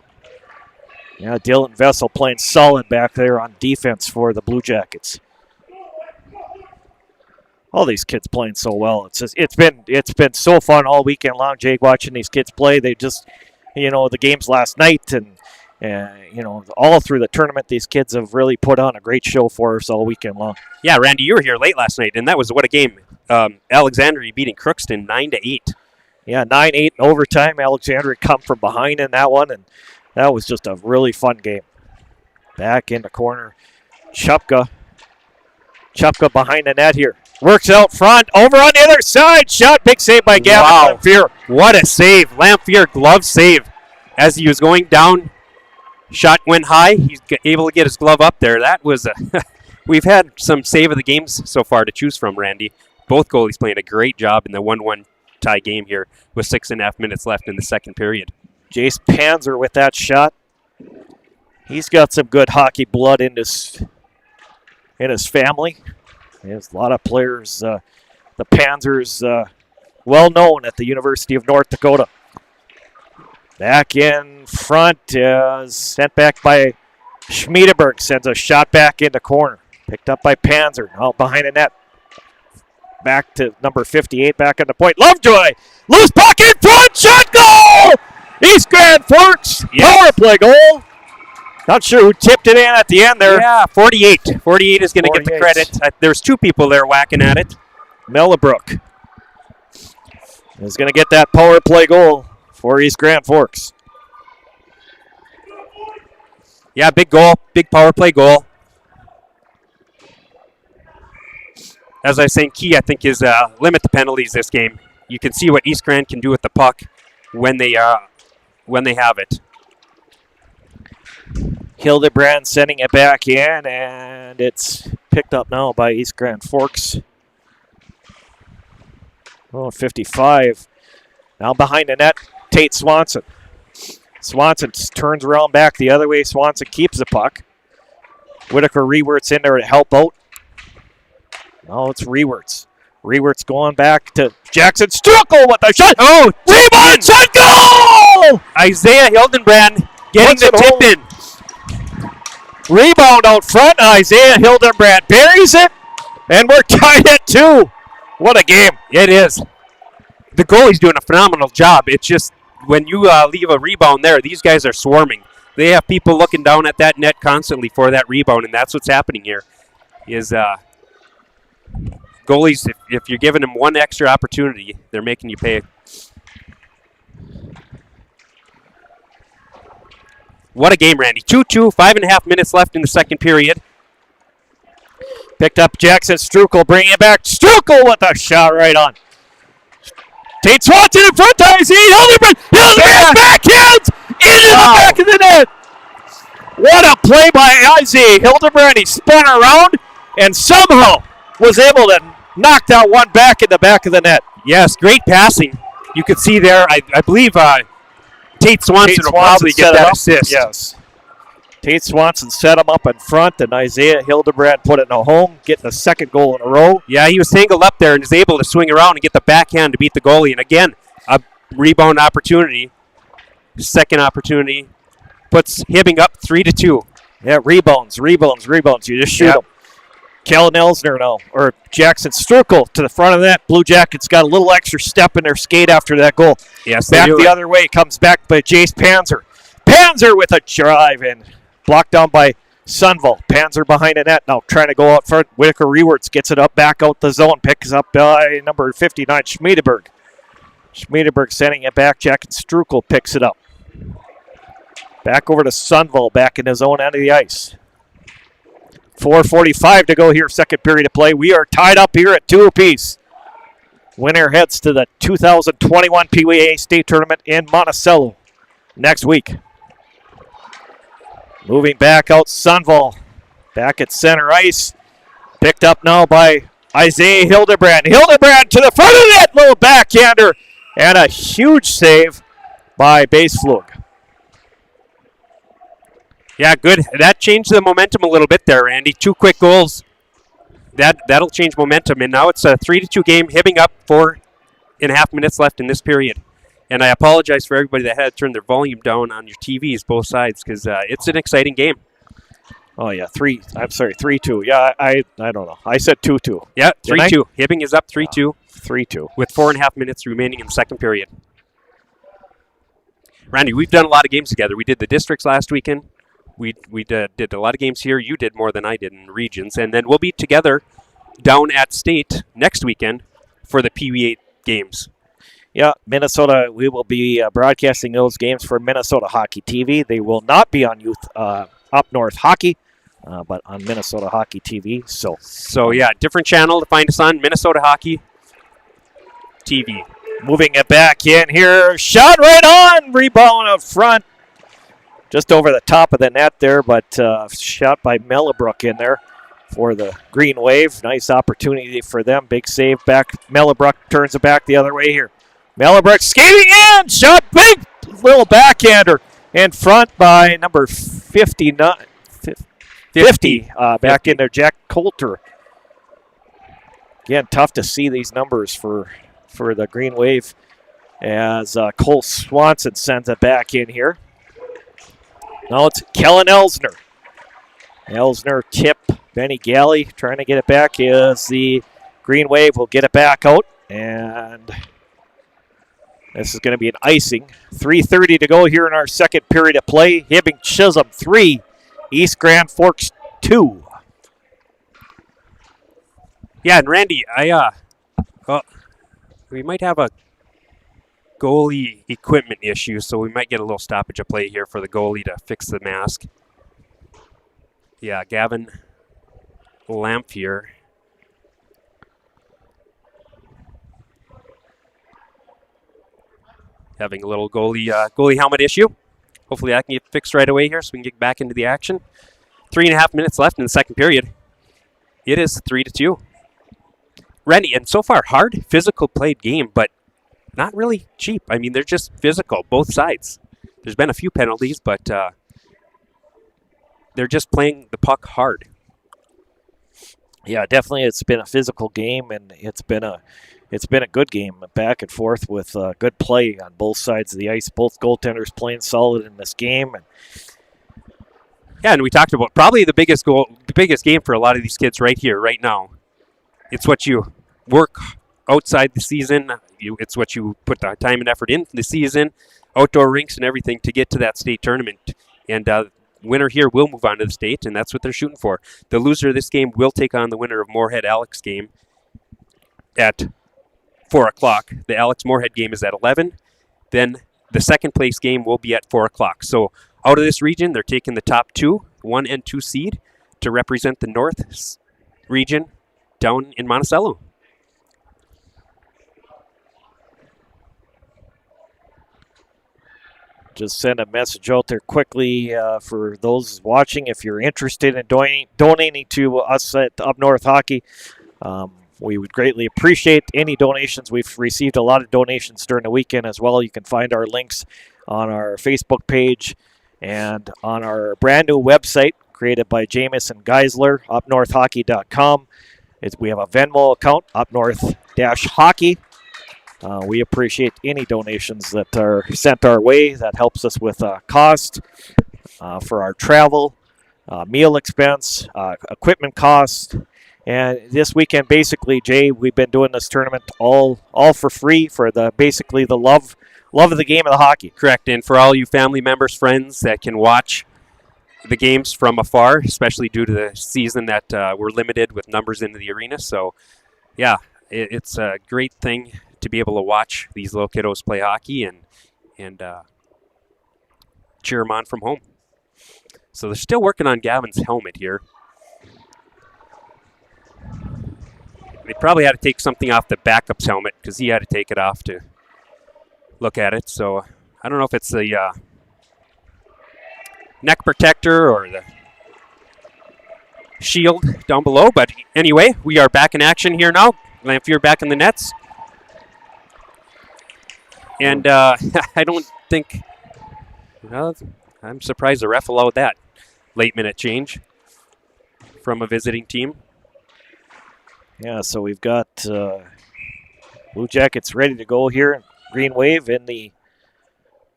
Yeah, Dylan Vessel playing solid back there on defense for the Blue Jackets. All these kids playing so well. It's been so fun all weekend long, Jake, watching these kids play. They just, the games last night and all through the tournament, these kids have really put on a great show for us all weekend long. Yeah, Randy, you were here late last night, and that was what a game. Alexandria beating Crookston 9-8. Yeah, 9-8 in overtime. Alexandria come from behind in that one, and that was just a really fun game. Back in the corner. Chupka behind the net here. Works out front. Over on the other side. Shot. Big save by Gavin Lamphere. What a save. Lamphere glove save. As he was going down, shot went high. He's able to get his glove up there. That was we've had some save of the games so far to choose from, Randy. Both goalies playing a great job in the 1-1 tie game here with 6.5 minutes left in the second period. Jace Panzer with that shot. He's got some good hockey blood in his family. There's a lot of players. The Panzers, well known at the University of North Dakota. Back in front, sent back by Schmiedeberg. Sends a shot back in the corner. Picked up by Panzer. Out behind the net. Back to number 58, back on the point. Lovejoy! Loose puck in front! Shot goal! East Grand Forks! Yes. Power play goal! Not sure who tipped it in at the end there. Yeah, 48. 48 is going to get the credit. There's two people there whacking at it. Mellebrook is going to get that power play goal for East Grand Forks. Yeah, big goal. Big power play goal. As I was saying, key, I think, is limit the penalties this game. You can see what East Grand can do with the puck when they have it. Hildebrand sending it back in, and it's picked up now by East Grand Forks. 55. Now behind the net, Tate Swanson. Swanson turns around back the other way. Swanson keeps the puck. Whitaker Rewerts in there to help out. No, it's Rewerts. Rewerts going back to Jackson Strukel with the shot. Oh, rebound shot goal! Isaiah Hildenbrand getting the tip in. Rebound out front. Isaiah Hildenbrand buries it, and we're tied at 2. What a game. It is. The goalie's doing a phenomenal job. It's just when you leave a rebound there, these guys are swarming. They have people looking down at that net constantly for that rebound, and that's what's happening here. Goalies, if you're giving them one extra opportunity, they're making you pay. What a game, Randy. 2-2, 5.5 minutes left in the second period. Picked up Jackson Strukel, bringing it back. Strukel with a shot right on. Tate Swanson in front to Isaiah Hildebrand. Hildebrand backhands into the back of the net. What a play by Isaiah Hildebrand. He spun around and somehow was able to knock that one back in the back of the net. Yes, great passing. You could see there, I believe Tate Swanson will probably get that assist. Yes. Tate Swanson set him up in front, and Isaiah Hildebrand put it in a home, getting the second goal in a row. Yeah, he was tangled up there and is able to swing around and get the backhand to beat the goalie. And again, a rebound opportunity, second opportunity, puts Hibbing up 3-2. Yeah, rebounds. You just shoot them. Kellen Elsner now, or Jackson Strukel to the front of that. Blue Jackets got a little extra step in their skate after that goal. Yes, back the other way. Comes back by Jace Panzer. Panzer with a drive and blocked down by Sunville. Panzer behind the net now trying to go out front. Whitaker Rewerts gets it up back out the zone. Picks up by number 59, Schmiedeberg. Schmiedeberg sending it back. Jackson Strukel picks it up. Back over to Sunville, back in his own end of the ice. 4:45 to go here, second period of play. We are tied up here at 2 apiece. Winner heads to the 2021 Peewee State Tournament in Monticello next week. Moving back out, Sunville. Back at center ice. Picked up now by Isaiah Hildebrand. Hildebrand to the front of that little backhander. And a huge save by Baseflug. Yeah, good. That changed the momentum a little bit there, Randy. 2 quick goals. That'll change momentum. And now it's a 3-2 game. Hibbing up 4.5 minutes left in this period. And I apologize for everybody that had to turn their volume down on your TVs, both sides, because it's an exciting game. Oh, yeah, 3-2. Yeah, I don't know. I said 2-2. Yeah, 3-2. Hibbing is up 3-2. 3-2. With 4.5 minutes remaining in the second period. Randy, we've done a lot of games together. We did the districts last weekend. We did a lot of games here. You did more than I did in regions. And then we'll be together down at State next weekend for the Peewee games. Yeah, Minnesota, we will be broadcasting those games for Minnesota Hockey TV. They will not be on Youth Up North Hockey, but on Minnesota Hockey TV. So yeah, different channel to find us on, Minnesota Hockey TV. Moving it back in here. Shot right on. Rebound up front. Just over the top of the net there, but shot by Mellebrook in there for the Green Wave. Nice opportunity for them. Big save back. Mellebrook turns it back the other way here. Mellebrook skating in. Shot big. Little backhander in front by number 50. Back in there, Jack Coulter. Again, tough to see these numbers for the Green Wave as Cole Swanson sends it back in here. Now it's Kellen Elsner. Elsner tip. Benny Galley trying to get it back as the Green Wave will get it back out. And this is going to be an icing. 3:30 to go here in our second period of play. Hibbing Chisholm 3, East Grand Forks 2. Yeah, and Randy, we might have a goalie equipment issue, so we might get a little stoppage of play here for the goalie to fix the mask. Yeah, Gavin Lamphere. Having a little goalie helmet issue. Hopefully that can get fixed right away here so we can get back into the action. 3.5 minutes left in the second period. It is 3-2. Randy, and so far, hard, physical played game, but not really cheap. I mean, they're just physical, both sides. There's been a few penalties, but they're just playing the puck hard. Yeah, definitely it's been a physical game, and it's been a good game, back and forth with good play on both sides of the ice. Both goaltenders playing solid in this game. Yeah, and we talked about probably the biggest game for a lot of these kids right here, right now. It's what you work outside the season. It's what you put the time and effort in the season, outdoor rinks and everything to get to that state tournament. And winner here will move on to the state, and that's what they're shooting for. The loser of this game will take on the winner of Moorhead-Alex game at 4 o'clock. The Alex-Moorhead game is at 11. Then the second place game will be at 4 o'clock. So out of this region, they're taking the top 2, 1 and 2 seed, to represent the North region down in Monticello. Just send a message out there quickly for those watching. If you're interested in donating to us at Up North Hockey, we would greatly appreciate any donations. We've received a lot of donations during the weekend as well. You can find our links on our Facebook page and on our brand new website created by Jamison Geisler, upnorthhockey.com. We have a Venmo account, upnorth-hockey. We appreciate any donations that are sent our way. That helps us with cost for our travel, meal expense, equipment cost. And this weekend, basically, Jay, we've been doing this tournament all for free for basically the love of the game of the hockey. Correct. And for all you family members, friends that can watch the games from afar, especially due to the season that we're limited with numbers into the arena. So, yeah, it's a great thing to be able to watch these little kiddos play hockey and cheer them on from home. So they're still working on Gavin's helmet here. They probably had to take something off the backup's helmet because he had to take it off to look at it. So I don't know if it's the neck protector or the shield down below. But anyway, we are back in action here now. Lamphere back in the nets. And I don't think, well, I'm surprised the ref allowed that late minute change from a visiting team. Yeah, so we've got Blue Jackets ready to go here. Green Wave in the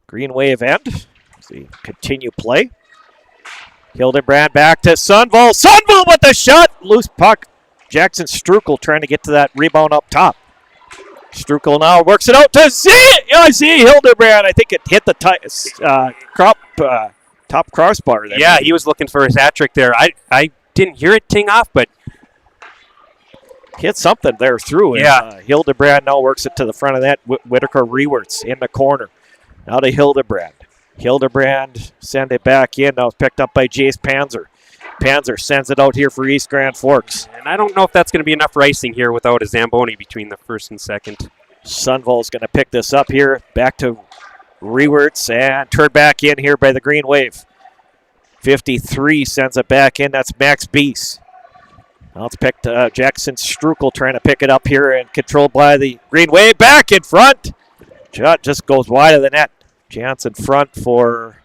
Green Wave end. See, continue play. Hildebrand back to Sundvall. Sundvall with the shot. Loose puck. Jackson Strukel trying to get to that rebound up top. Strukel now works it out to Z. I see Hildebrand. I think it hit the top crossbar there. Yeah, he was looking for his hat trick there. I didn't hear it ting off, but hit something there through. Yeah. And, Hildebrand now works it to the front of that. Whitaker rewards in the corner. Now to Hildebrand. Hildebrand send it back in. Now it's picked up by Jace Panzer. Panzer sends it out here for East Grand Forks. And I don't know if that's going to be enough ricing here without a Zamboni between the first and second. Sundvall's going to pick this up here. Back to Rewerts and turned back in here by the Green Wave. 53 sends it back in. That's Max Beese. Now it's picked Jackson Strukel trying to pick it up here and controlled by the Green Wave. Back in front. Shot just goes wide of the net. Chance in front for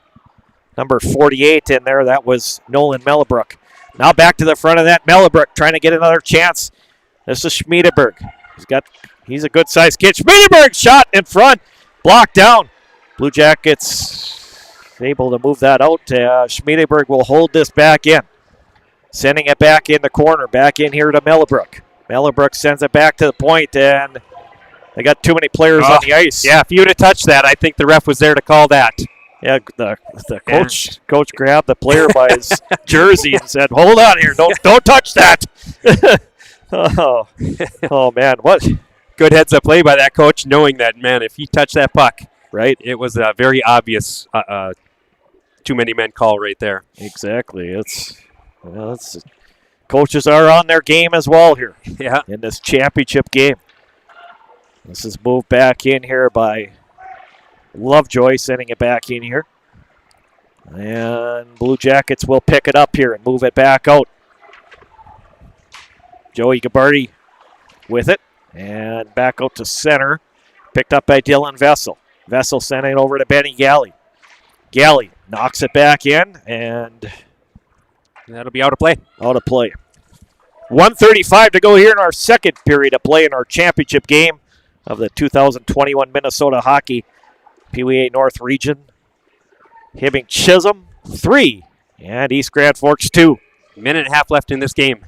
number 48 in there. That was Nolan Mellebrook. Now back to the front of that. Mellebrook trying to get another chance. This is Schmiedeberg. He's a good-sized kid. Schmiedeberg shot in front. Blocked down. Blue Jackets able to move that out. Schmiedeberg will hold this back in. Sending it back in the corner. Back in here to Mellebrook. Mellebrook sends it back to the point, and they got too many players on the ice. Yeah, if you would have touched that, I think the ref was there to call that. Yeah, the coach grabbed the player by his jersey and said, "Hold on here, don't touch that." oh man, what good heads-up play by that coach, knowing that, man, if he touched that puck, right, it was a very obvious too many men call right there. Exactly. Coaches are on their game as well here. Yeah, in this championship game. This is moved back in here by Lovejoy, sending it back in here. And Blue Jackets will pick it up here and move it back out. Joey Gabarty with it. And back out to center. Picked up by Dylan Vessel. Vessel sending it over to Benny Galley. Galley knocks it back in, and that'll be out of play. Out of play. 1:35 to go here in our second period of play in our championship game of the 2021 Minnesota Hockey Peewee North Region. Hibbing Chisholm, 3. And East Grand Forks, 2. Minute and a half left in this game.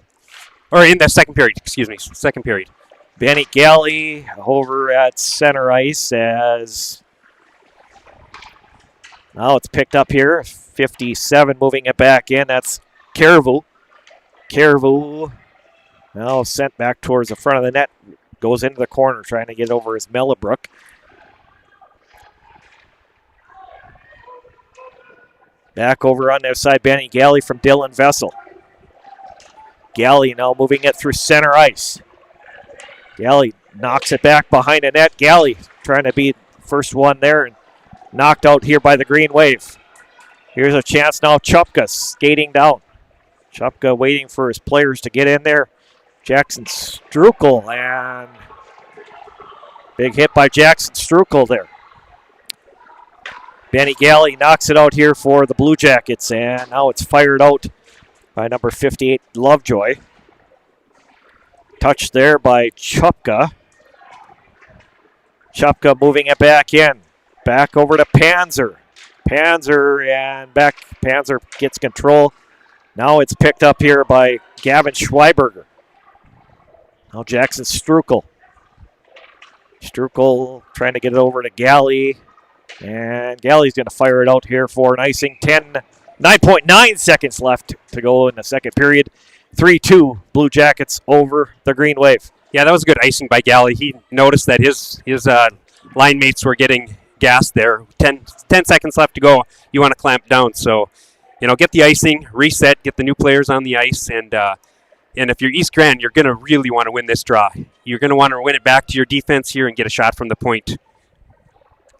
Or in the second period, second period. Benny Galley over at center ice as now it's picked up here. 57 moving it back in. That's Carvu. Carvu now sent back towards the front of the net. Goes into the corner trying to get over his Mellebrook. Back over on their side, Benny Galley from Dylan Vessel. Galley now moving it through center ice. Galley knocks it back behind the net. Galley trying to be first one there and knocked out here by the Green Wave. Here's a chance now. Chupka skating down. Chupka waiting for his players to get in there. Jackson Strukel, and big hit by Jackson Strukel there. Benny Galley knocks it out here for the Blue Jackets, and now it's fired out by number 58, Lovejoy. Touched there by Chupka. Chupka moving it back in. Back over to Panzer. Panzer and back. Panzer gets control. Now it's picked up here by Gavin Schweiberger. Now Jackson Strukel. Strukel trying to get it over to Galley. And Galley's going to fire it out here for an icing. 9.9 seconds left to go in the second period. 3-2 Blue Jackets over the Green Wave. Yeah, that was a good icing by Galley. He noticed that his line mates were getting gassed there. 10 seconds left to go. You want to clamp down. So, get the icing, reset, get the new players on the ice. And if you're East Grand, you're going to really want to win this draw. You're going to want to win it back to your defense here and get a shot from the point.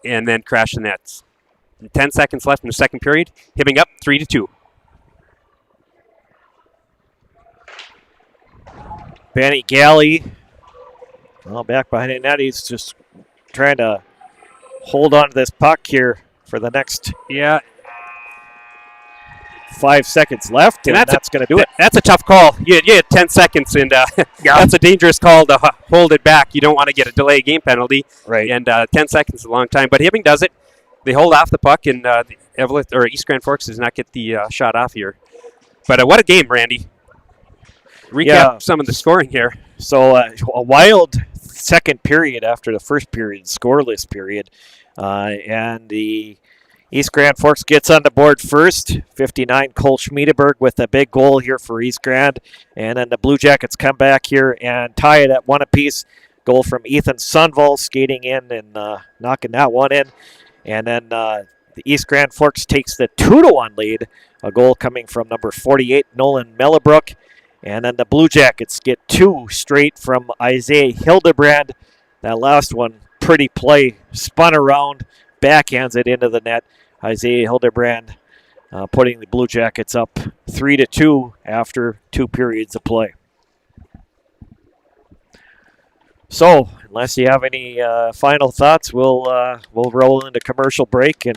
And then crash the nets. 10 seconds left in the second period. Hibbing up 3-2. Benny Galley, back behind the net. He's just trying to hold on to this puck here for the next 5 seconds left, and that's going to do it. That's a tough call. You had 10 seconds, and that's a dangerous call to hold it back. You don't want to get a delay game penalty. Right. And 10 seconds is a long time. But Hibbing does it. They hold off the puck, and East Grand Forks does not get the shot off here. But what a game, Randy. Recap some of the scoring here. So a wild second period after the first period, scoreless period. And the East Grand Forks gets on the board first. 59, Cole Schmiedeberg with a big goal here for East Grand. And then the Blue Jackets come back here and tie it at one apiece. Goal from Ethan Sunval skating in and knocking that one in. And then the East Grand Forks takes the 2-1 lead. A goal coming from number 48, Nolan Mellebrook. And then the Blue Jackets get two straight from Isaiah Hildebrand. That last one, pretty play, spun around, backhands it into the net. Isaiah Hildebrand putting the Blue Jackets up 3-2 after 2 periods of play. So, unless you have any final thoughts, we'll roll into commercial break and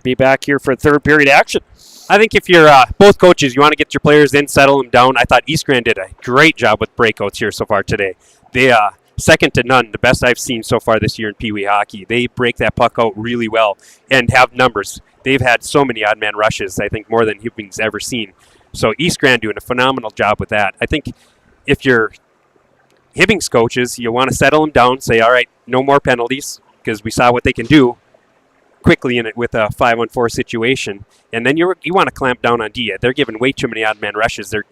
be back here for third period action. I think if you're both coaches, you want to get your players in, settle them down. I thought East Grand did a great job with breakouts here so far today. They second to none, the best I've seen so far this year in Peewee hockey. They break that puck out really well and have numbers. They've had so many odd man rushes, I think more than Hibbing's ever seen. So East Grand doing a phenomenal job with that. I think if you're Hibbing's coaches, you want to settle them down, say, all right, no more penalties, because we saw what they can do quickly in it with a 5-on-4 situation. And then you want to clamp down on D. They're giving way too many odd man rushes. They're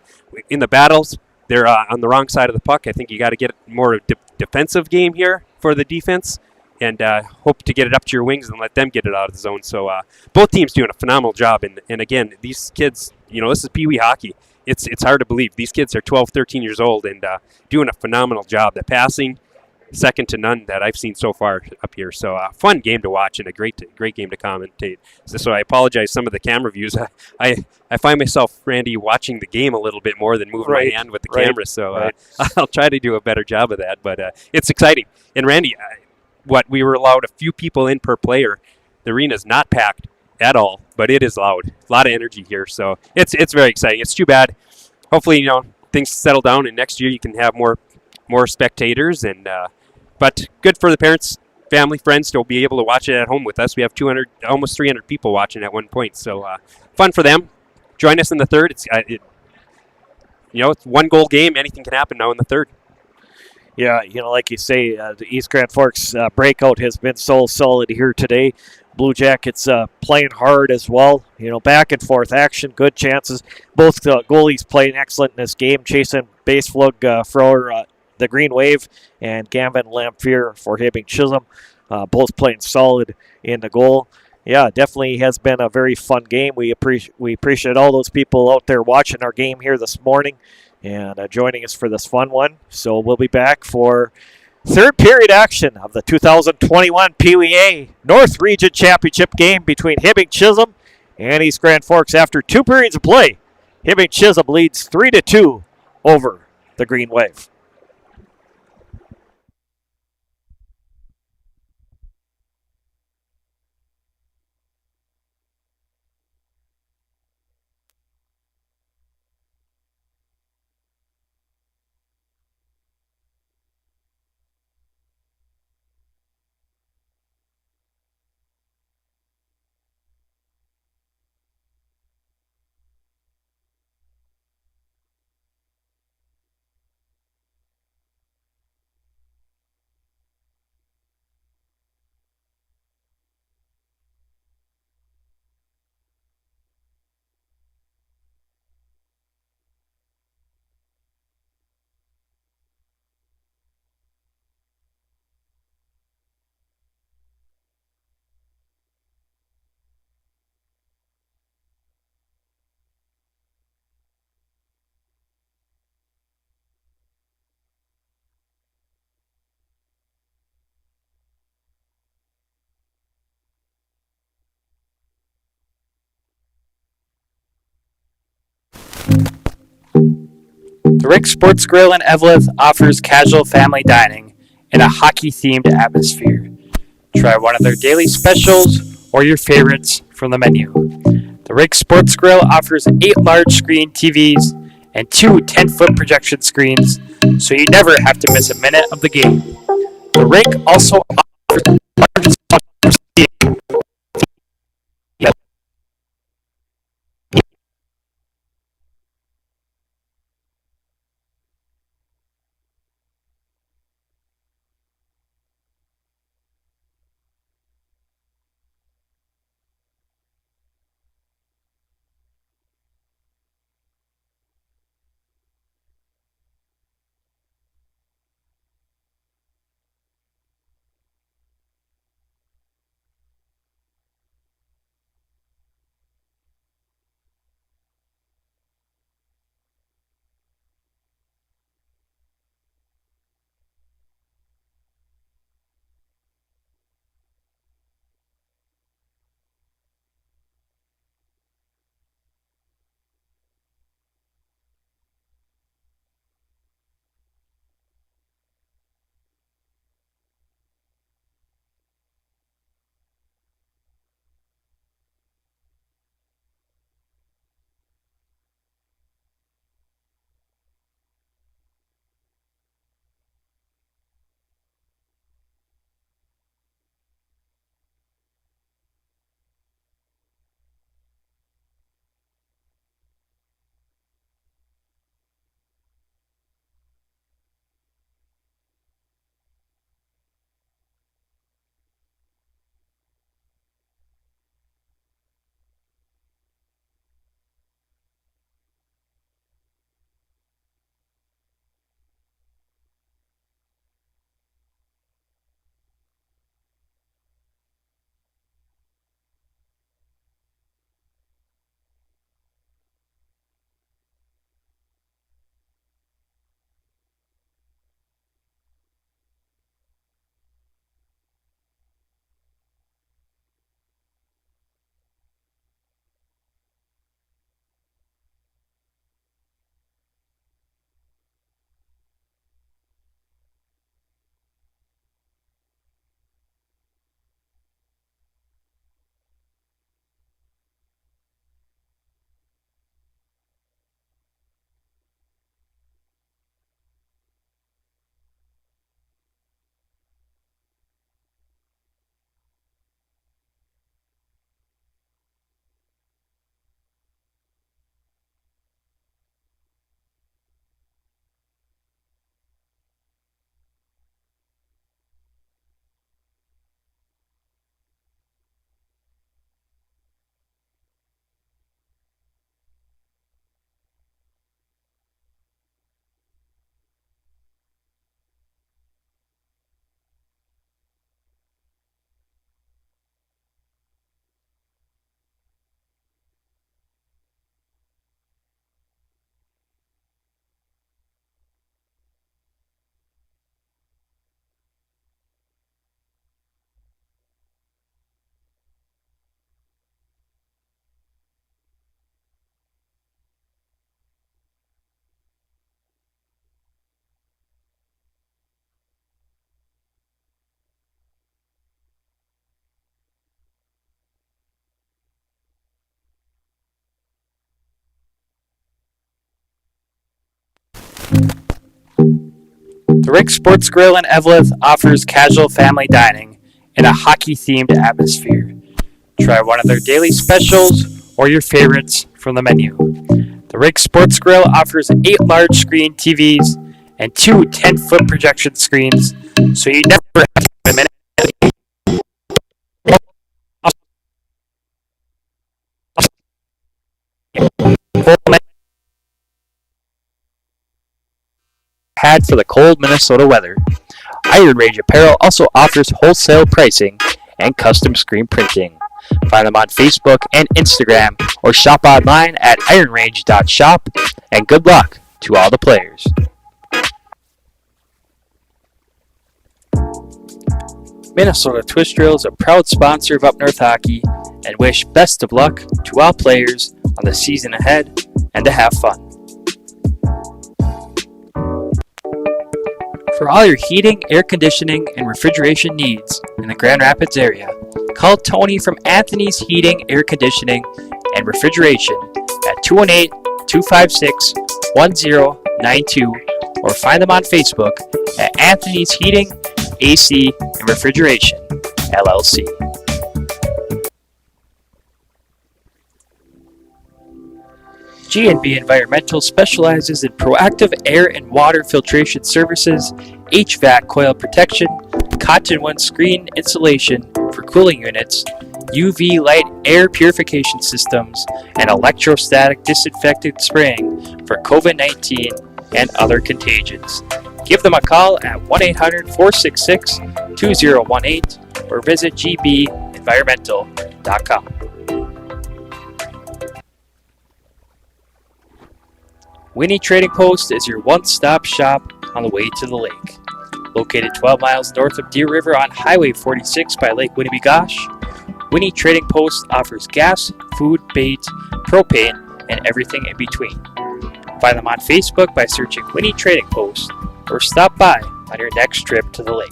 in the battles. They're on the wrong side of the puck. I think you got to get more defensive game here for the defense and hope to get it up to your wings and let them get it out of the zone. So both teams doing a phenomenal job. And again, these kids, this is Peewee hockey. It's hard to believe. These kids are 12, 13 years old and doing a phenomenal job. The passing, second to none that I've seen so far up here. So fun game to watch and a great game to commentate. So I apologize some of the camera views. I find myself, Randy, watching the game a little bit more than moving my hand with the camera. So I'll try to do a better job of that. But it's exciting. And Randy, we were allowed a few people in per player. The arena's not packed at all, but it is loud. A lot of energy here. So it's very exciting. It's too bad. Hopefully, things settle down and next year you can have more spectators and but good for the parents, family, friends to be able to watch it at home with us. We have almost 300 people watching at one point, so fun for them. Join us in the third. It's it's one goal game. Anything can happen now in the third. Yeah, like you say, the East Grand Forks breakout has been so solid here today. Blue Jackets playing hard as well. Back and forth action, good chances. Both goalies playing excellent in this game. Chasing Baseflug for the Green Wave and Gavin Lamphere for Hibbing Chisholm, both playing solid in the goal. Yeah, definitely has been a very fun game. We appreciate all those people out there watching our game here this morning. and joining us for this fun one. So we'll be back for third period action of the 2021 Peewee A North Region Championship game between Hibbing Chisholm and East Grand Forks. After 2 periods of play, Hibbing Chisholm leads 3-2 over the Green Wave. The Rick Sports Grill in Eveleth offers casual family dining in a hockey-themed atmosphere. Try one of their daily specials or your favorites from the menu. The Rick Sports Grill offers 8 large-screen TVs and 2 10-foot projection screens, so you never have to miss a minute of the game. The Rick also offers large and small seating. The Rick Sports Grill in Eveleth offers casual family dining in a hockey-themed atmosphere. Try one of their daily specials or your favorites from the menu. The Rick Sports Grill offers 8 large screen TVs and 2 10-foot projection screens, so you never have to wait a minute. Had for the cold Minnesota weather. Iron Range Apparel also offers wholesale pricing and custom screen printing. Find them on Facebook and Instagram or shop online at ironrange.shop, and good luck to all the players. Minnesota Twist Drill is a proud sponsor of Up North Hockey and wish best of luck to all players on the season ahead and to have fun. For all your heating, air conditioning, and refrigeration needs in the Grand Rapids area, call Tony from Anthony's Heating, Air Conditioning, and Refrigeration at 218-256-1092 or find them on Facebook at Anthony's Heating, AC, and Refrigeration, LLC. G&B Environmental specializes in proactive air and water filtration services, HVAC coil protection, cottonwood screen insulation for cooling units, UV light air purification systems, and electrostatic disinfectant spraying for COVID-19 and other contagions. Give them a call at 1-800-466-2018 or visit gbenvironmental.com. Winnie Trading Post is your one-stop shop on the way to the lake. Located 12 miles north of Deer River on Highway 46 by Lake Winnebagosh, Winnie Trading Post offers gas, food, bait, propane, and everything in between. Find them on Facebook by searching Winnie Trading Post or stop by on your next trip to the lake.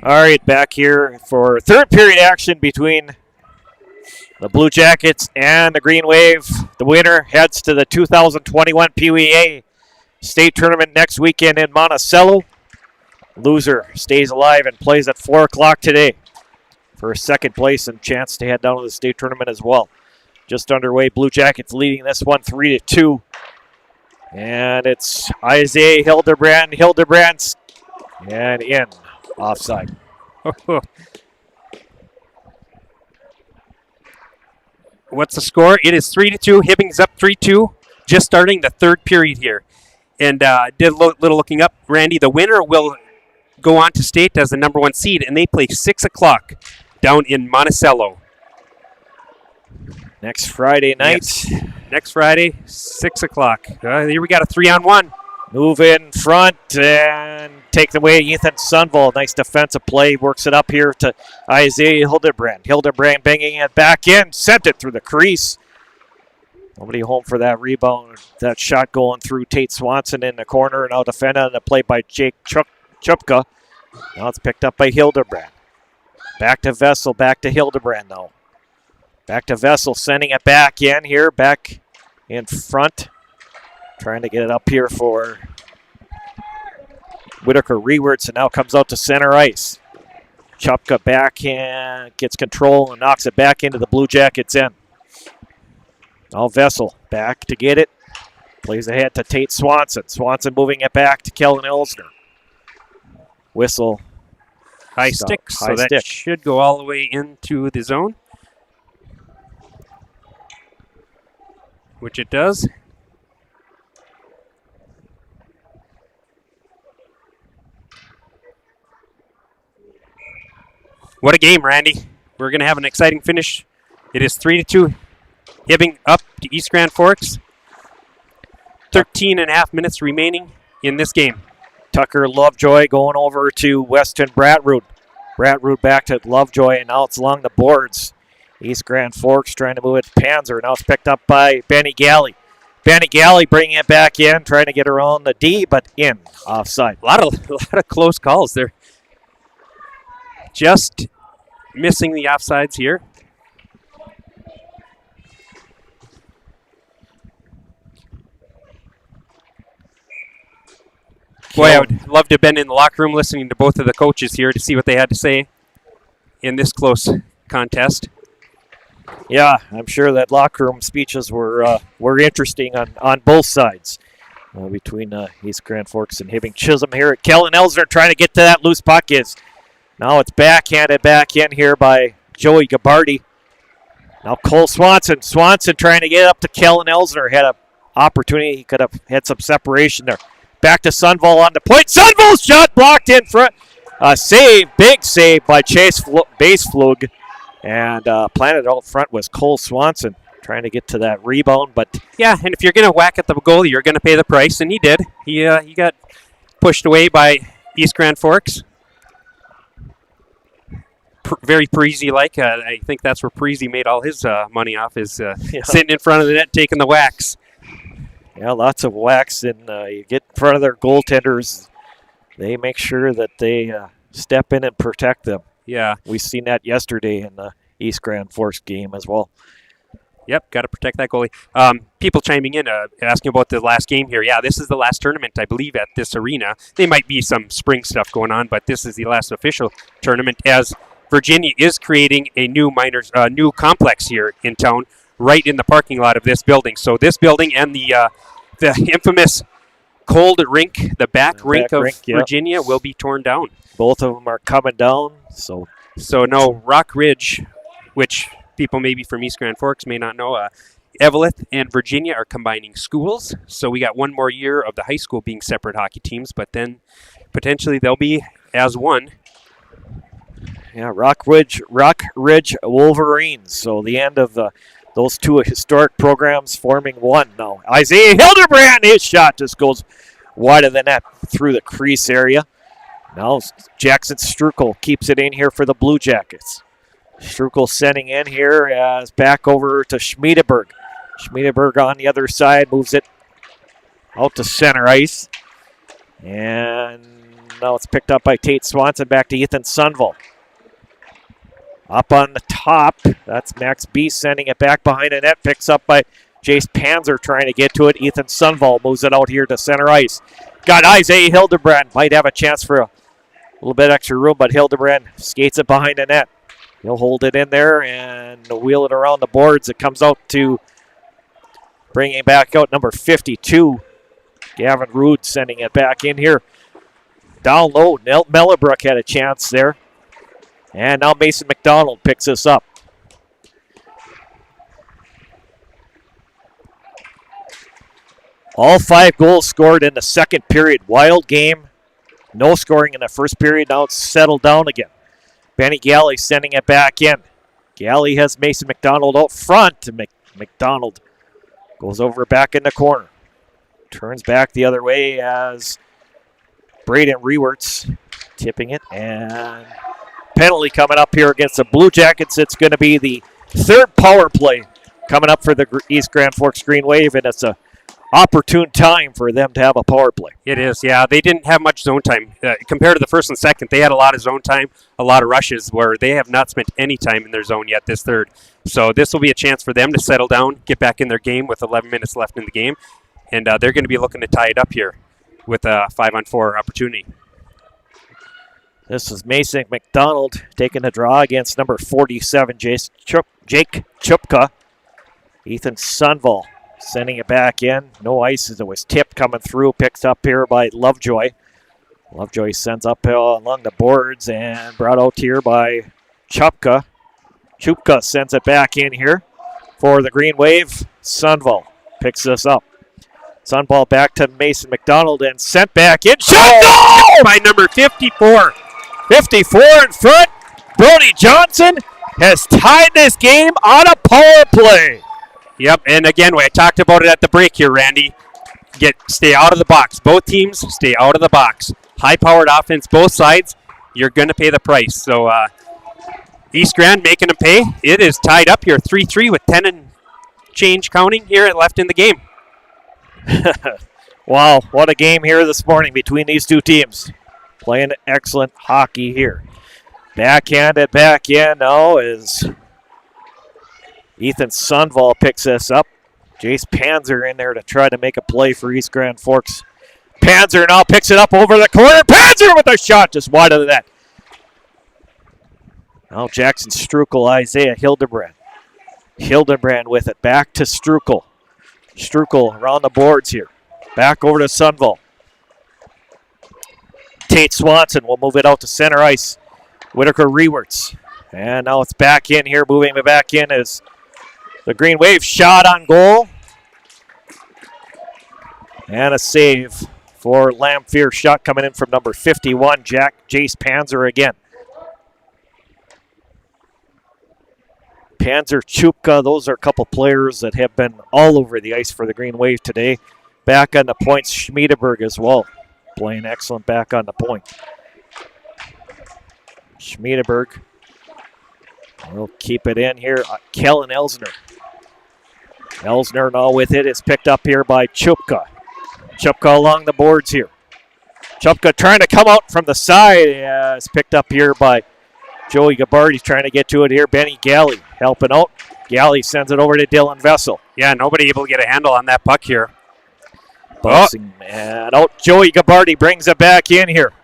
All right, back here for third period action between the Blue Jackets and the Green Wave. The winner heads to the 2021 Peewee A State Tournament next weekend in Monticello. Loser stays alive and plays at 4 o'clock today for a second place and chance to head down to the state tournament as well. Just underway, Blue Jackets leading this one 3-2. And it's Isaiah Hildebrand. Hildebrand's and in. Offside. What's the score? It is 3-2. Hibbing's up 3-2. Just starting the third period here. And did a little looking up. Randy, the winner will go on to state as the number 1 seed, and they play 6 o'clock down in Monticello. Next Friday night. Yes. Next Friday, 6 o'clock. Here we got a 3-on-1. Move in front and take away Ethan Sunville. Nice defensive play. Works it up here to Isaiah Hildebrand. Hildebrand banging it back in. Sent it through the crease. Nobody home for that rebound. That shot going through Tate Swanson in the corner. Now defended on the play by Jake Chupka. Now it's picked up by Hildebrand. Back to Vessel. Back to Hildebrand now. Back to Vessel. Sending it back in here. Back in front. Trying to get it up here for Whitaker Rewards, and now comes out to center ice. Chupka back in, gets control and knocks it back into the Blue Jackets end. Now Vessel back to get it. Plays ahead to Tate Swanson. Swanson moving it back to Kellen Elsner. Whistle. High stick, so that should go all the way into the zone. Which it does. What a game, Randy. We're going to have an exciting finish. It is 3-2. Hibbing up to East Grand Forks. 13 and a half minutes remaining in this game. Tucker Lovejoy going over to Weston Bratroot. Bratroot back to Lovejoy, and now it's along the boards. East Grand Forks trying to move it to Panzer. Now it's picked up by Benny Galley. Benny Galley bringing it back in, trying to get around the D, but in. Offside. A lot of close calls there. Just missing the offsides here. Boy, I would love to have been in the locker room listening to both of the coaches here to see what they had to say in this close contest. Yeah, I'm sure that locker room speeches were interesting on both sides. Between East Grand Forks and Hibbing. Chisholm here at Kellen Elsner trying to get to that loose puck is. Now it's backhanded back in here by Joey Gabardi. Now Cole Swanson. Swanson trying to get up to Kellen Elsner. Had an opportunity. He could have had some separation there. Back to Sunville on the point. Sunville's shot blocked in front. Save, big save by Chase Baseflug. And planted out front was Cole Swanson trying to get to that rebound. But yeah, and if you're going to whack at the goal, you're going to pay the price, and he did. He got pushed away by East Grand Forks. Very Parise-like. I think that's where Parise made all his money off, is sitting in front of the net taking the whacks. Yeah, lots of whacks, and you get in front of their goaltenders. They make sure that they step in and protect them. Yeah. We've seen that yesterday in the East Grand Forks game as well. Yep, got to protect that goalie. People chiming in, asking about the last game here. Yeah, this is the last tournament, I believe, at this arena. There might be some spring stuff going on, but this is the last official tournament, as Virginia is creating a new new complex here in town, right in the parking lot of this building. So this building and the infamous cold rink, the back rink of Virginia, will be torn down. Both of them are coming down. So no, Rock Ridge, which people maybe from East Grand Forks may not know, Eveleth and Virginia are combining schools. So we got one more year of the high school being separate hockey teams, but then potentially they'll be as one. Yeah, Rock Ridge Wolverines. So the end of those two historic programs forming one now. Isaiah Hildebrand, his shot just goes wide of the net through the crease area. Now Jackson Strukel keeps it in here for the Blue Jackets. Strukel sending in here as back over to Schmiedeberg. Schmiedeberg on the other side moves it out to center ice. And now it's picked up by Tate Swanson, back to Ethan Sunville. Up on the top, that's Max B sending it back behind the net, picks up by Jace Panzer trying to get to it. Ethan Sunville moves it out here to center ice. Got Isaiah Hildebrand, might have a chance for a little bit extra room, but Hildebrand skates it behind the net. He'll hold it in there and wheel it around the boards. It comes out to bringing back out number 52. Gavin Rood sending it back in here. Down low, Mellebrook had a chance there. And now Mason McDonald picks this up. All 5 goals scored in the second period. Wild game. No scoring in the first period. Now it's settled down again. Benny Galley sending it back in. Galley has Mason McDonald out front. McDonald goes over back in the corner. Turns back the other way as Braden Rewerts tipping it. And penalty coming up here against the Blue Jackets. It's going to be the third power play coming up for the East Grand Forks Green Wave, and it's a opportune time for them to have a power play. It is, yeah. They didn't have much zone time. Compared to the first and second, they had a lot of zone time, a lot of rushes, where they have not spent any time in their zone yet this third. So this will be a chance for them to settle down, get back in their game with 11 minutes left in the game, and they're going to be looking to tie it up here with a 5-on-4 opportunity. This is Mason McDonald taking the draw against number 47, Jake Chupka. Ethan Sunville sending it back in. No ice as it was tipped coming through. Picked up here by Lovejoy. Lovejoy sends uphill along the boards and brought out here by Chupka. Chupka sends it back in here for the Green Wave. Sunville picks this up. Sunball back to Mason McDonald and sent back in. Shot by number 54. 54 in front. Brody Johnson has tied this game on a power play. Yep, and again, I talked about it at the break here, Randy. Stay out of the box. Both teams stay out of the box. High-powered offense, both sides. You're going to pay the price. So East Grand making them pay. It is tied up here, 3-3 with 10 and change counting here left in the game. Wow, what a game here this morning between these two teams. Playing excellent hockey here. Backhanded back in now is Ethan Sunville picks this up. Jace Panzer in there to try to make a play for East Grand Forks. Panzer now picks it up over the corner. Panzer with a shot just wide of the net. Now Jackson Strukel, Isaiah Hildebrand. Hildebrand with it. Back to Strukel. Strukel around the boards here. Back over to Sunville. Tate Swanson will move it out to center ice. Whitaker Rewerts. And now it's back in here. Moving it back in is the Green Wave shot on goal. And a save for Lamphere. Shot coming in from number 51, Jace Panzer again. Panzer, Chupka, those are a couple players that have been all over the ice for the Green Wave today. Back on the points, Schmiedeberg as well. Playing excellent back on the point. Schmiedeberg will keep it in here. Kellen Elsner. Elsner now with it. It's picked up here by Chupka. Chupka along the boards here. Chupka trying to come out from the side. It's picked up here by Joey Gabardi trying to get to it here. Benny Galley helping out. Galley sends it over to Dylan Vessel. Yeah, nobody able to get a handle on that puck here. Boxing man out. Joey Gabardi brings it back in here.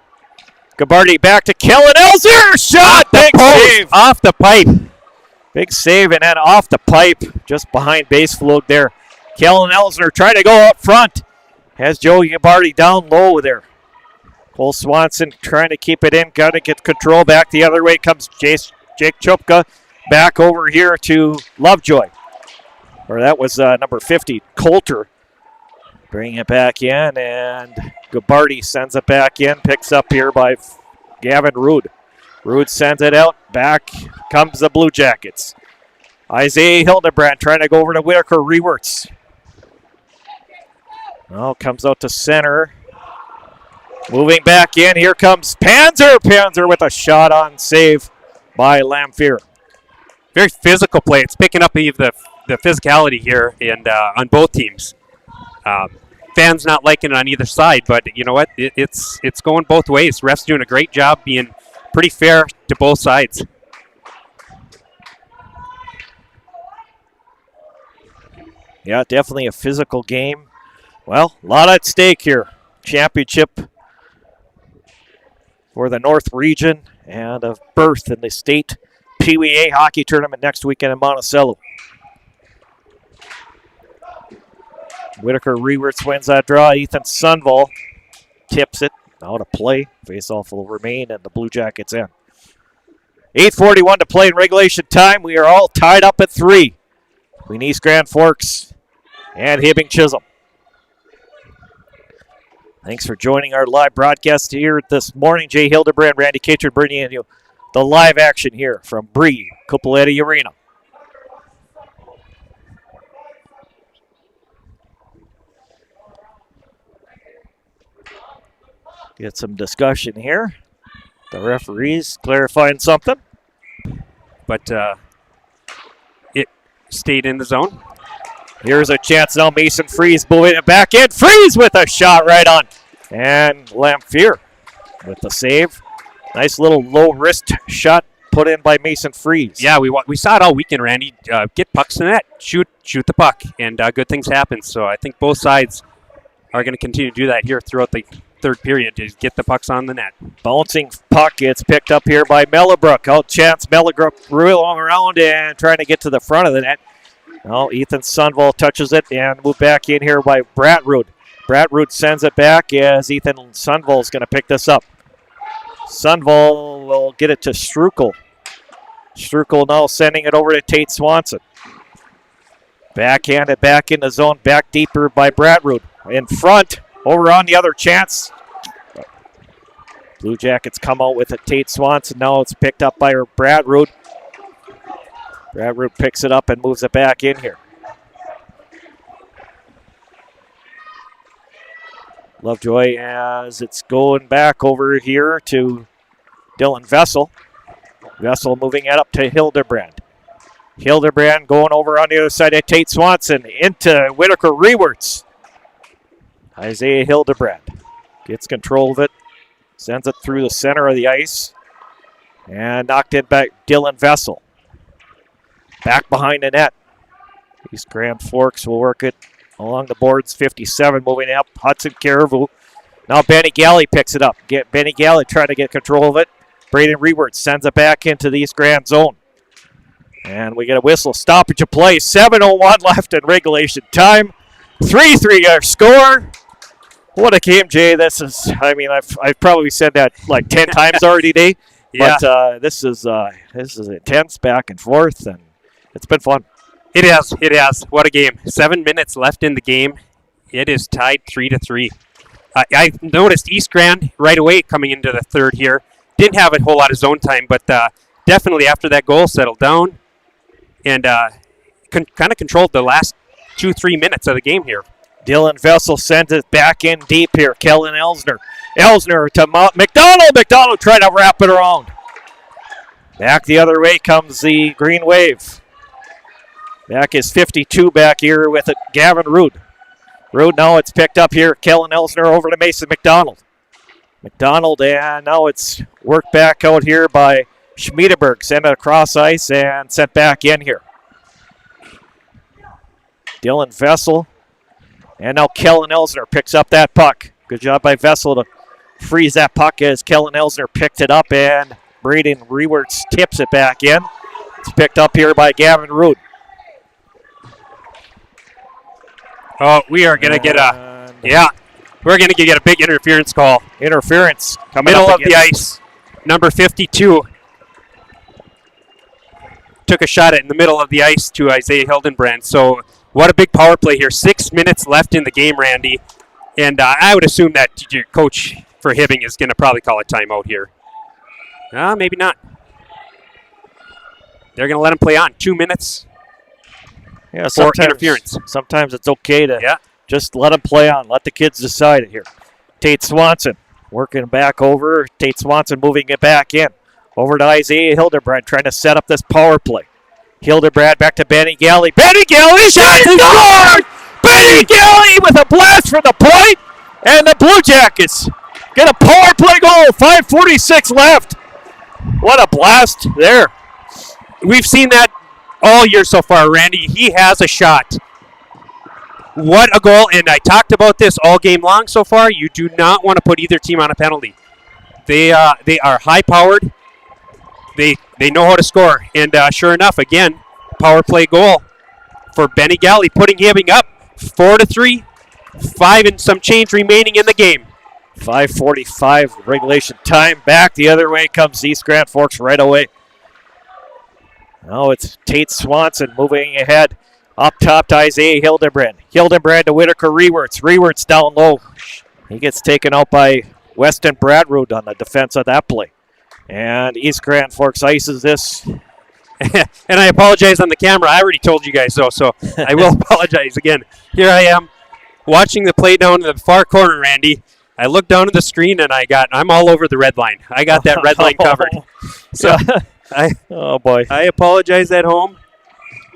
Gabardi back to Kellen Elsner. Shot! Big save. Off the pipe. Big save and then off the pipe. Just behind base float there. Kellen Elsner trying to go up front. Has Joey Gabardi down low there. Cole Swanson trying to keep it in. Got to get control back the other way. Comes Jake Chupka back over here to Lovejoy. Or that was number 50, Coulter. Bringing it back in, and Gabardi sends it back in. Picks up here by Gavin Rood. Rood sends it out. Back comes the Blue Jackets. Isaiah Hildebrand trying to go over to Whitaker Rewerts. Now comes out to center. Moving back in. Here comes Panzer. Panzer with a shot on save by Lamphere. Very physical play. It's picking up the physicality here and on both teams. fans not liking it on either side, but you know what? It's going both ways. Refs doing a great job being pretty fair to both sides. Yeah, definitely a physical game. Well, a lot at stake here. Championship for the North Region and a berth in the state Peewee A hockey tournament next weekend in Monticello. Whitaker Rewerts wins that draw. Ethan Sunval tips it. Now to play. Face-off will remain, and the Blue Jackets in. 8:41 to play in regulation time. We are all tied up at 3 between East Grand Forks and Hibbing Chisholm. Thanks for joining our live broadcast here this morning. Jay Hildebrand, Randy Catron bringing you the live action here from Bree Cupoletti Arena. Get some discussion here. The referees clarifying something. But it stayed in the zone. Here's a chance now. Mason Freeze moving it back in. Freeze with a shot right on. And Lamphere with the save. Nice little low wrist shot put in by Mason Freeze. Yeah, we saw it all weekend, Randy. Get pucks in the net. Shoot the puck. And good things happen. So I think both sides are going to continue to do that here throughout the third period to get the pucks on the net. Bouncing puck gets picked up here by Mellebrook. Out chance. Mellebrook rolling around and trying to get to the front of the net. Now Ethan Sunval touches it and moved back in here by Bratrud. Bratrud sends it back as Ethan Sunval is going to pick this up. Sunval will get it to Strukel. Strukel now sending it over to Tate Swanson. Backhanded back in the zone, back deeper by Bratrud. In front, over on the other chance. Blue Jackets come out with it. Tate Swanson. Now it's picked up by Bratrud. Bratrud picks it up and moves it back in here. Lovejoy as it's going back over here to Dylan Vessel. Vessel moving it up to Hildebrand. Hildebrand going over on the other side of Tate Swanson into Whitaker Rewerts. Isaiah Hildebrand gets control of it. Sends it through the center of the ice. And knocked in back Dylan Vessel. Back behind the net. East Grand Forks will work it along the boards. 57 moving up. Hudson Caribou. Now Benny Galley picks it up. Benny Galley trying to get control of it. Braden Rewerts sends it back into the East Grand zone. And we get a whistle. Stoppage of play. 7:01 left in regulation time. 3-3 our score. What a game, Jay. This is, I mean, I've probably said that like 10 times already today. Yeah. But this is intense back and forth, and it's been fun. It has. What a game. 7 minutes left in the game. It is tied 3-3. I noticed East Grand right away coming into the third here. Didn't have a whole lot of zone time, but definitely after that goal settled down and kind of controlled the last 2-3 minutes of the game here. Dylan Vessel sends it back in deep here. Kellen Elsner. Elsner to McDonald. McDonald trying to wrap it around. Back the other way comes the Green Wave. Back is 52 back here with it. Gavin Rood. Rood now it's picked up here. Kellen Elsner over to Mason McDonald. McDonald, and now it's worked back out here by Schmiedeberg. Sent it across ice and sent back in here. Dylan Vessel. And now Kellen Elsner picks up that puck. Good job by Vessel to freeze that puck as Kellen Elsner picked it up and Braden Rewerts tips it back in. It's picked up here by Gavin Rood. Oh, we are going to get we're going to get a big interference call. Interference coming Middle up of the ice. Number 52 took a shot at in the middle of the ice to Isaiah Hildenbrand. So what a big power play here. 6 minutes left in the game, Randy. And I would assume that your coach for Hibbing is going to probably call a timeout here. Maybe not. They're going to let him play on. 2 minutes for interference. Sometimes it's okay to just let them play on. Let the kids decide it here. Tate Swanson working back over. Tate Swanson moving it back in. Over to Isaiah Hildebrand trying to set up this power play. Hildebrand back to Benny Galley. Benny Galley shot and scored! Benny Galley with a blast from the point, and the Blue Jackets get a power play goal. 5:46 left. What a blast there. We've seen that all year so far, Randy. He has a shot. What a goal, and I talked about this all game long so far. You do not want to put either team on a penalty. They are high-powered. They know how to score, and sure enough, again, power play goal for Benny Galley, putting Hibbing up 4-3, 5 and some change remaining in the game. 5:45 regulation time. Back the other way comes East Grand Forks right away. Now it's Tate Swanson moving ahead. Up top to Isaiah Hildebrand. Hildebrand to Whitaker Rewerts. Rewerts down low. He gets taken out by Weston Bradrood on the defense of that play. And East Grand Forks ices this. And I apologize on the camera. I already told you guys so I will apologize again. Here I am watching the play down in the far corner, Randy. I look down at the screen and I'm all over the red line. I got that red line covered. So oh boy. I apologize at home.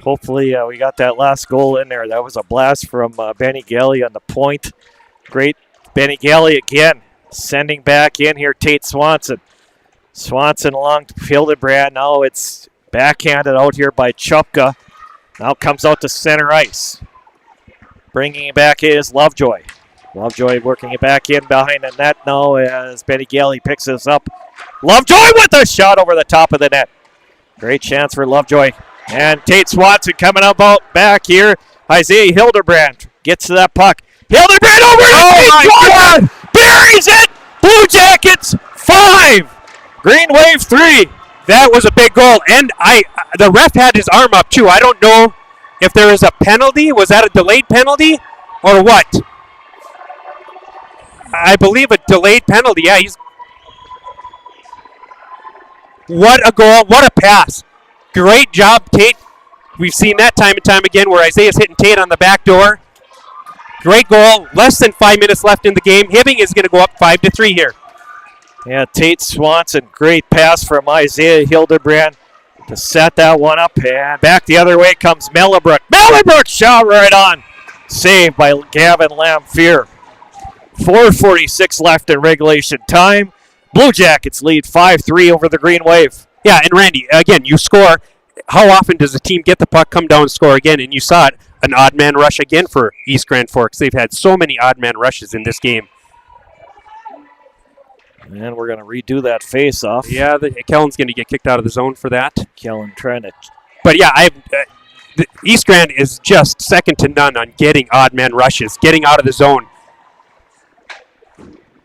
Hopefully we got that last goal in there. That was a blast from Benny Galley on the point. Great Benny Galley again. Sending back in here Tate Swanson. Swanson along to Hildebrand. Now it's backhanded out here by Chupka. Now comes out to center ice. Bringing it back is Lovejoy. Lovejoy working it back in behind the net now as Benny Galley picks this up. Lovejoy with a shot over the top of the net. Great chance for Lovejoy. And Tate Swanson coming about back here. Isaiah Hildebrand gets to that puck. Hildebrand over to Tate Swanson! Buries it! Blue Jackets 5! Green Wave 3. That was a big goal. And the ref had his arm up too. I don't know if there is a penalty. Was that a delayed penalty or what? I believe a delayed penalty. Yeah, what a goal. What a pass. Great job, Tate. We've seen that time and time again where Isaiah's hitting Tate on the back door. Great goal. Less than 5 minutes left in the game. Hibbing is going to go up 5-3 here. Yeah, Tate Swanson. Great pass from Isaiah Hildebrand to set that one up. And back the other way comes Mellebrook. Mellebrook shot right on. Saved by Gavin Lamphere. 4:46 left in regulation time. Blue Jackets lead 5-3 over the Green Wave. Yeah, and Randy, again, you score. How often does a team get the puck, come down, and score again? And you saw it, an odd man rush again for East Grand Forks. They've had so many odd man rushes in this game. And we're going to redo that face-off. Yeah, Kellen's going to get kicked out of the zone for that. Kellen trying to... But yeah, the East Grand is just second to none on getting odd man rushes, getting out of the zone.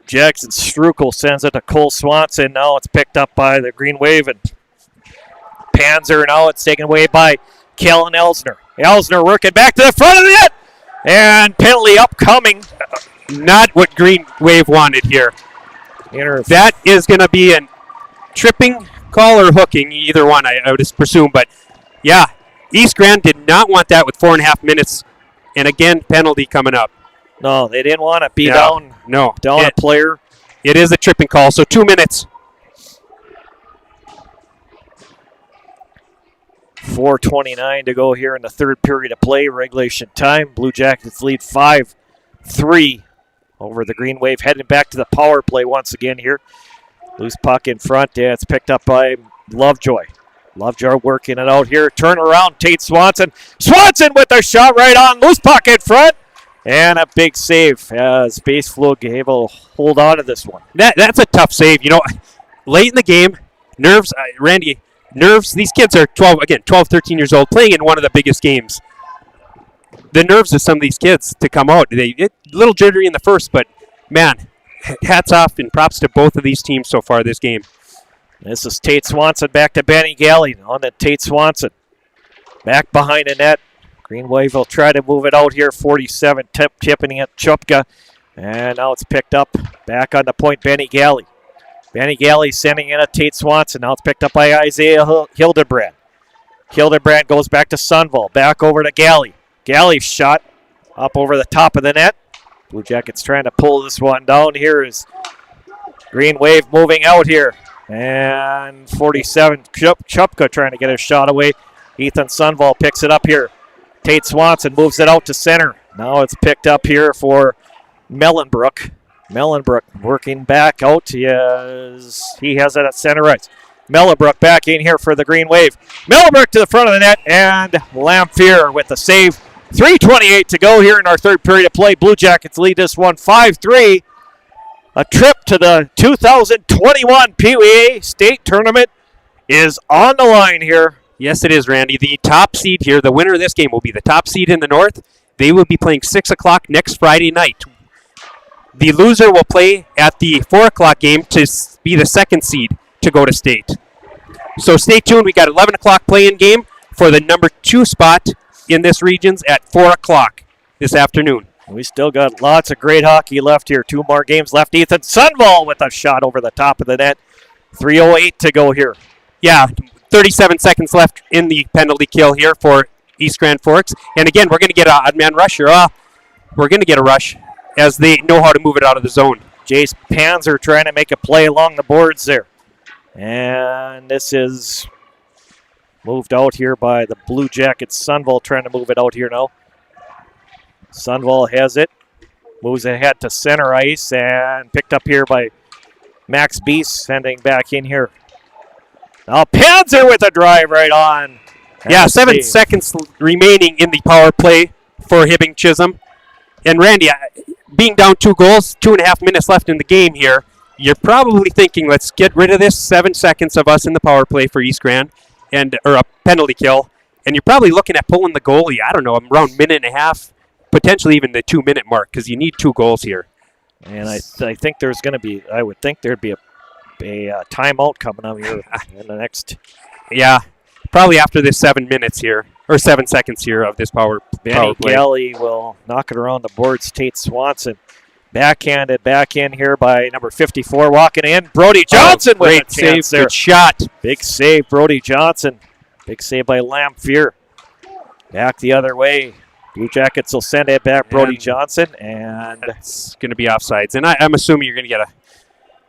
Jackson Strukel sends it to Cole Swanson. Now it's picked up by the Green Wave. And Panzer, now it's taken away by Kellen Elsner. Elsner working back to the front of the net. And penalty upcoming. Not what Green Wave wanted here. That is going to be a tripping call or hooking, either one, I would presume. But, yeah, East Grand did not want that with 4.5 minutes. And, again, penalty coming up. No, they didn't want to be down a player. It is a tripping call, so 2 minutes. 4:29 to go here in the third period of play, regulation time. Blue Jackets lead 5-3 over the Green Wave. Heading back to the power play once again here. Loose puck in front. Yeah, it's picked up by Lovejoy. Lovejoy working it out here. Turn around, Tate Swanson. Swanson with a shot right on. Loose puck in front. And a big save as Base Flug able to hold on to this one. That's a tough save. You know, late in the game, nerves, Randy, these kids are 12, 13 years old, playing in one of the biggest games. The nerves of some of these kids to come out. A little jittery in the first, but, man, hats off and props to both of these teams so far this game. This is Tate Swanson back to Benny Galley on the Tate Swanson. Back behind the net. Green Wave will try to move it out here. 47 tipping at Chupka. And now it's picked up. Back on the point, Benny Galley. Benny Galley sending in a Tate Swanson. Now it's picked up by Isaiah Hildebrand. Hildebrand goes back to Sunval. Back over to Galley. Galley shot up over the top of the net. Blue Jackets trying to pull this one down here is Green Wave moving out here. And 47, Chupka trying to get a shot away. Ethan Sunval picks it up here. Tate Swanson moves it out to center. Now it's picked up here for Mellenbrook. Mellenbrook working back out. He has it at center ice. Mellenbrook back in here for the Green Wave. Mellenbrook to the front of the net, and Lamphere with the save. 3:28 to go here in our third period of play. Blue Jackets lead this one 5-3. A trip to the 2021 Peewee State Tournament is on the line here. Yes, it is, Randy. The top seed here, the winner of this game will be the top seed in the North. They will be playing 6 o'clock next Friday night. The loser will play at the 4 o'clock game to be the second seed to go to state. So stay tuned. We got 11 o'clock play-in game for the number 2 spot in this regions at 4 o'clock this afternoon. We still got lots of great hockey left here. 2 more games left. Ethan Sunval with a shot over the top of the net. 3:08 to go here. Yeah, 37 seconds left in the penalty kill here for East Grand Forks. And again, we're going to get an odd man rush here. We're going to get a rush as they know how to move it out of the zone. Jace Panzer trying to make a play along the boards there. And this is moved out here by the Blue Jackets. Sunval trying to move it out here now. Sunval has it. Moves ahead to center ice and picked up here by Max Beast, sending back in here. Now Panzer with a drive right on. Yeah, 7 seconds remaining in the power play for Hibbing Chisholm. And Randy, being down 2 goals, 2.5 minutes left in the game here, you're probably thinking, let's get rid of this 7 seconds of us in the power play for East Grand, or a penalty kill. And you're probably looking at pulling the goalie, I don't know, around 1.5 minutes, potentially even the 2-minute mark, because you need 2 goals here. And I think there's going to be, I would think there'd be a timeout coming up here in the next. Yeah, probably after this 7 minutes here, or 7 seconds here of this power play. Benny Galley will knock it around the boards. Tate Swanson backhanded back in here by number 54, walking in. Brody Johnson with great a chance save, there. good shot. Big save, Brody Johnson. Big save by Lamphere. Back the other way. Blue Jackets will send it back, Brody Johnson, and it's going to be offsides. And I'm assuming you're going to get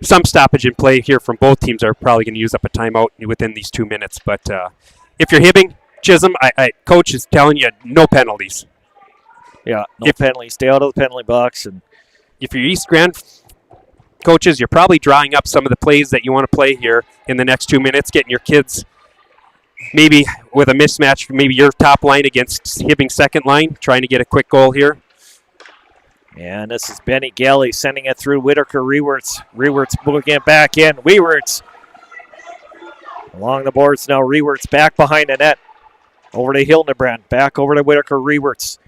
some stoppage in play here from both teams. Are probably going to use up a timeout within these 2 minutes. But if you're Hibbing, Chisholm, coach is telling you no penalties. Yeah, no penalties. Stay out of the penalty box. And if you're East Grand coaches, you're probably drawing up some of the plays that you want to play here in the next 2 minutes, getting your kids maybe with a mismatch, maybe your top line against Hibbing's second line, trying to get a quick goal here. And this is Benny Galley sending it through Whitaker Rewerts. Rewerts moving it back in. Rewerts along the boards now. Rewerts back behind the net. Over to Hildebrand. Back over to Whitaker Rewerts.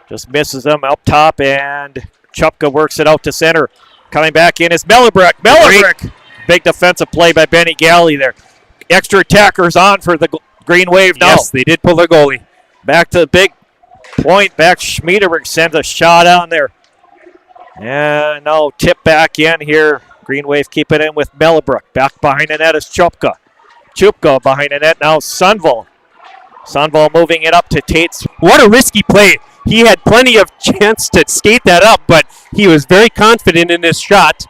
Just misses them up top, and Chupka works it out to center. Coming back in is Mellenbrook. Mellenbrook! Big defensive play by Benny Galley there. Extra attackers on for the Green Wave now. Yes, they did pull their goalie. Back to the big point. Back Schmiederberg sends a shot on there. And now tip back in here. Green Wave keep it in with Mellenbrook. Back behind the net is Chupka. Chupka behind the net now Sunval. Sunval moving it up to Tate's. What a risky play. He had plenty of chance to skate that up, but he was very confident in his shot.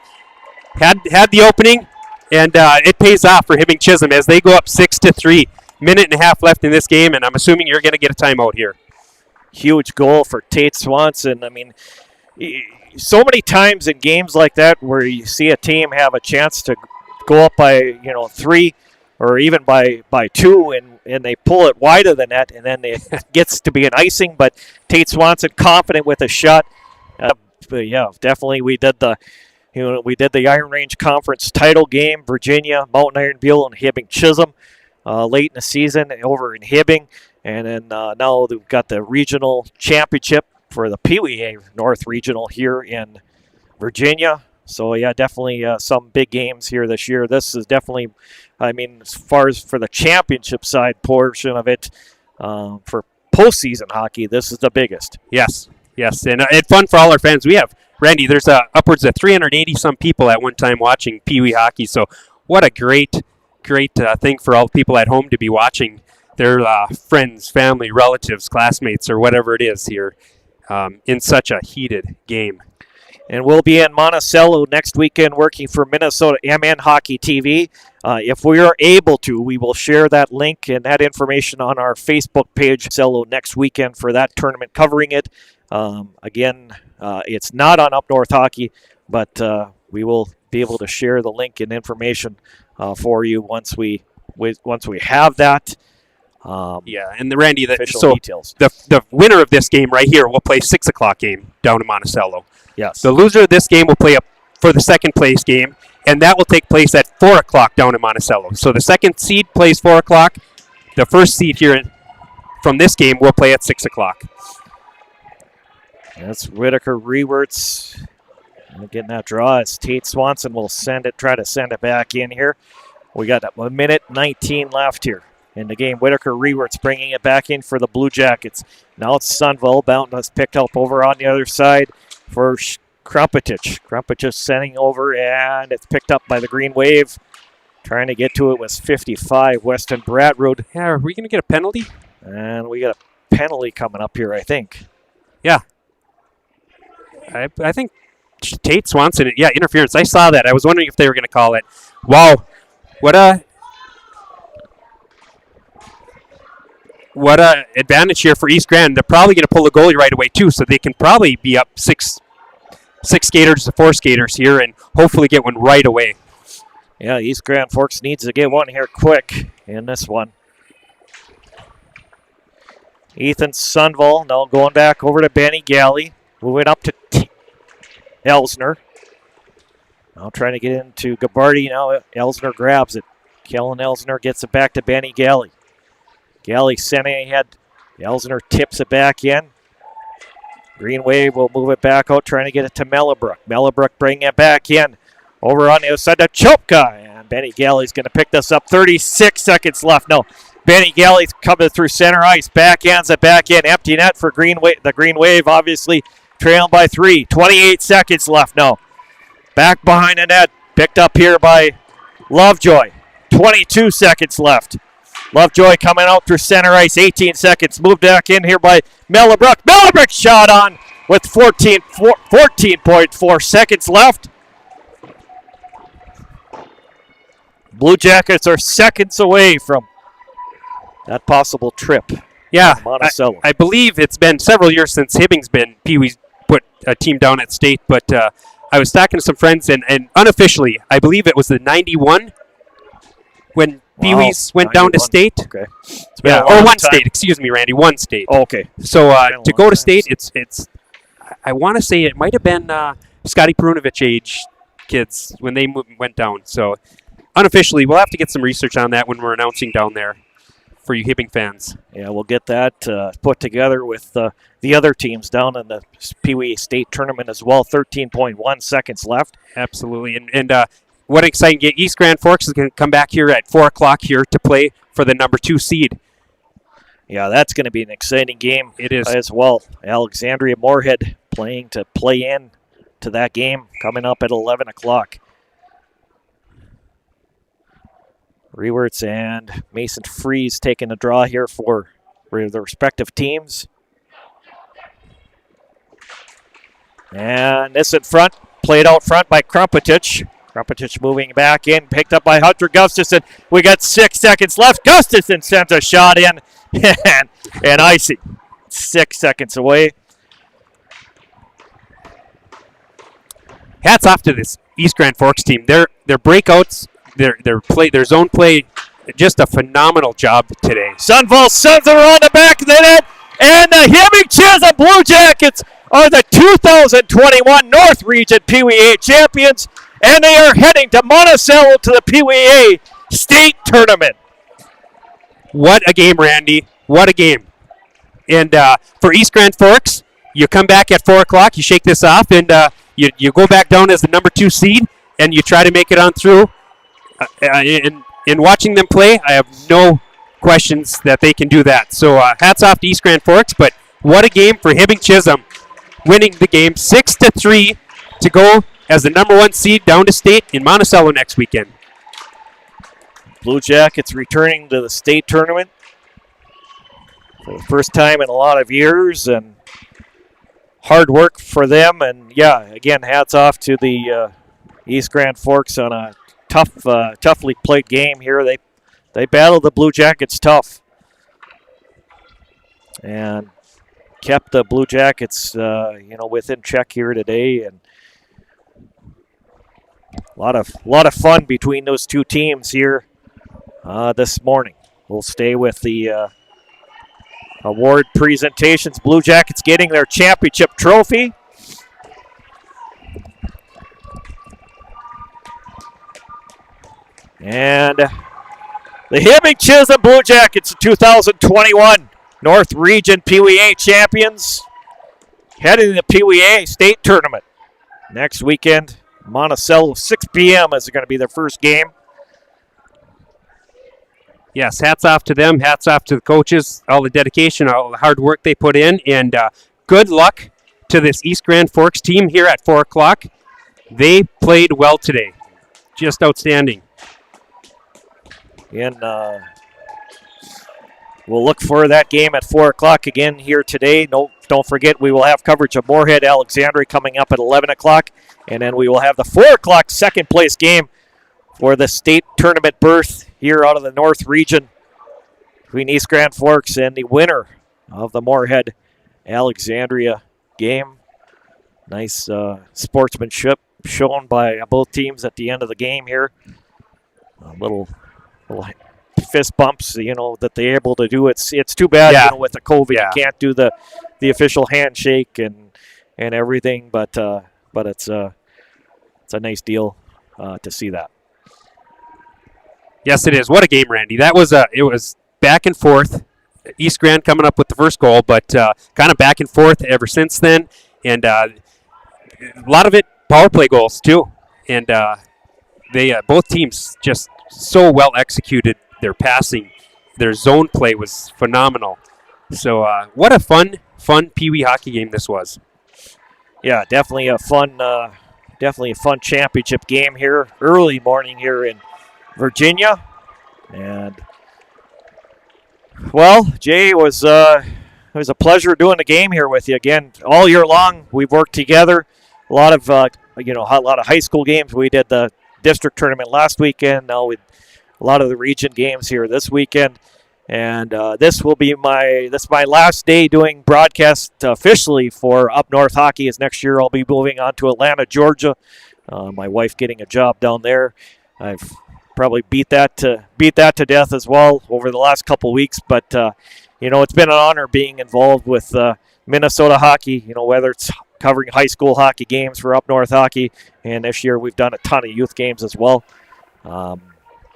Had the opening, and it pays off for Hibbing Chisholm as they go up 6-3. 1.5 minutes left in this game, and I'm assuming you're going to get a timeout here. Huge goal for Tate Swanson. I mean, so many times in games like that where you see a team have a chance to go up by 3 or even by 2, and they pull it wide of the net, and then it gets to be an icing. But Tate Swanson confident with a shot. But yeah, definitely we did the Iron Range Conference title game. Virginia, Mountain Iron Buell, and Hibbing Chisholm late in the season over in Hibbing, and then now we've got the regional championship for the Peewee North Regional here in Virginia. So, yeah, definitely some big games here this year. This is definitely, as far as for the championship side portion of it, for postseason hockey, this is the biggest. Yes, and it's fun for all our fans. We have, Randy, there's upwards of 380-some people at one time watching Peewee hockey. So what a great thing for all the people at home to be watching their friends, family, relatives, classmates, or whatever it is here in such a heated game. And we'll be in Monticello next weekend working for Minnesota MN Hockey TV. If we are able to, we will share that link and that information on our Facebook page. Monticello next weekend for that tournament, covering it. Again, it's not on Up North Hockey, but we will be able to share the link and information for you once we have that. And Randy, Official details. The winner of this game right here will play 6 o'clock game down in Monticello. Yes. The loser of this game will play up for the second place game, and that will take place at 4 o'clock down in Monticello. So the second seed plays 4 o'clock. The first seed here from this game will play at 6 o'clock. That's Whitaker Rewerts getting that draw as Tate Swanson will try to send it back in here. We got 1 minute 19 left here in the game. Whitaker Rewerts bringing it back in for the Blue Jackets. Now it's Sunville. Bounton has picked up over on the other side for Krumpetich. Krumpetich sending over, and it's picked up by the Green Wave. Trying to get to it was 55, Weston Bratrud. Yeah, are we going to get a penalty? And we got a penalty coming up here, I think. Yeah. I think Tate Swanson, interference. I saw that. I was wondering if they were going to call it. Wow. What a advantage here for East Grand. They're probably going to pull the goalie right away, too, so they can probably be up six skaters to 4 skaters here and hopefully get one right away. Yeah, East Grand Forks needs to get one here quick in this one. Ethan Sunville now going back over to Benny Galley. Moving up to Elsner. Now trying to get into Gabardi. Now Elsner grabs it. Kellen Elsner gets it back to Benny Galley. Galley sending ahead. Elsner tips it back in. Green Wave will move it back out, trying to get it to Mellabrook. Mellabrook bringing it back in. Over on the other side to Chopka. And Benny Galley's going to pick this up. 36 seconds left. No, Benny Galley's coming through center ice. Backhands it back in. Empty net for the Green Wave, obviously trailing by 3. 28 seconds left. No. Back behind the net. Picked up here by Lovejoy. 22 seconds left. Lovejoy coming out through center ice. 18 seconds. Moved back in here by Mellabrook. Mellabrook shot on with 14.4 seconds left. Blue Jackets are seconds away from that possible trip. Yeah, Monticello. I believe it's been several years since Hibbing's been Peewee's put a team down at state, but I was talking to some friends, and unofficially, I believe it was the 91 when Peewee's went down to state. Okay. One state. Excuse me, Randy. One state. Oh, okay. So to go to state, it's. I want to say it might have been Scotty Perunovich age kids when they went down. So unofficially, we'll have to get some research on that when we're announcing down there for you Hibbing fans. Yeah, we'll get that put together with the other teams down in the Peewee State Tournament as well. 13.1 seconds left. Absolutely. And what an exciting game. East Grand Forks is going to come back here at 4 o'clock here to play for the number 2 seed. Yeah, that's going to be an exciting game. It is. As well. Alexandria Moorhead playing to play in to that game coming up at 11 o'clock. Rewerts and Mason Freeze taking a draw here for the respective teams. And this in front, played out front by Krumpetich. Krumpetich moving back in, picked up by Hunter Gustafson. We got 6 seconds left. Gustafson sends a shot in, and icy. 6 seconds away. Hats off to this East Grand Forks team. Their breakouts, their zone play, just a phenomenal job today. Sunville sends it around the back of the net, and the Hibbing Chisholm Blue Jackets are the 2021 North Region Peewee A champions, and they are heading to Monticello to the Peewee A State Tournament. What a game, Randy. What a game. And for East Grand Forks, you come back at 4 o'clock, you shake this off, and you go back down as the number 2 seed, and you try to make it on through. In watching them play, I have no questions that they can do that. So hats off to East Grand Forks, but what a game for Hibbing Chisholm, winning the game 6-3 to go as the number 1 seed down to state in Monticello next weekend. Blue Jackets returning to the state tournament for the first time in a lot of years, and hard work for them. And yeah, again, hats off to the East Grand Forks on a toughly played game here. They battled the Blue Jackets tough. And kept the Blue Jackets, within check here today, and a lot of fun between those two teams here this morning. We'll stay with the award presentations. Blue Jackets getting their championship trophy. And the Hibbing Chisholm Blue Jackets 2021 North Region Peewee A champions heading to the Peewee A state tournament next weekend. Monticello, 6 p.m. is going to be their first game. Yes, hats off to them. Hats off to the coaches, all the dedication, all the hard work they put in, and good luck to this East Grand Forks team here at 4 o'clock. They played well today. Just outstanding. And we'll look for that game at 4 o'clock again here today. Don't forget, we will have coverage of Moorhead Alexandria coming up at 11 o'clock. And then we will have the 4 o'clock second place game for the state tournament berth here out of the North Region between East Grand Forks and the winner of the Moorhead Alexandria game. Nice sportsmanship shown by both teams at the end of the game here. Little fist bumps, that they're able to do. It's too bad, with the COVID, you can't do the official handshake and everything. But it's a nice deal to see that. Yes, it is. What a game, Randy. It was back and forth. East Grand coming up with the first goal, but kind of back and forth ever since then. And a lot of it power play goals too. And they both teams just so well executed. Their passing, their zone play was phenomenal. So what a fun Peewee hockey game this was. Yeah, definitely a fun championship game here, early morning here in Virginia. And well, Jay, it was a pleasure doing the game here with you again. All year long, we've worked together. A lot of high school games. We did the district tournament last weekend. Now we a lot of the region games here this weekend. And this will be my last day doing broadcast officially for Up North Hockey. As next year I'll be moving on to Atlanta, Georgia. My wife getting a job down there. I've probably beat that to death as well over the last couple weeks. But it's been an honor being involved with Minnesota hockey. Whether it's covering high school hockey games for Up North Hockey, and this year we've done a ton of youth games as well.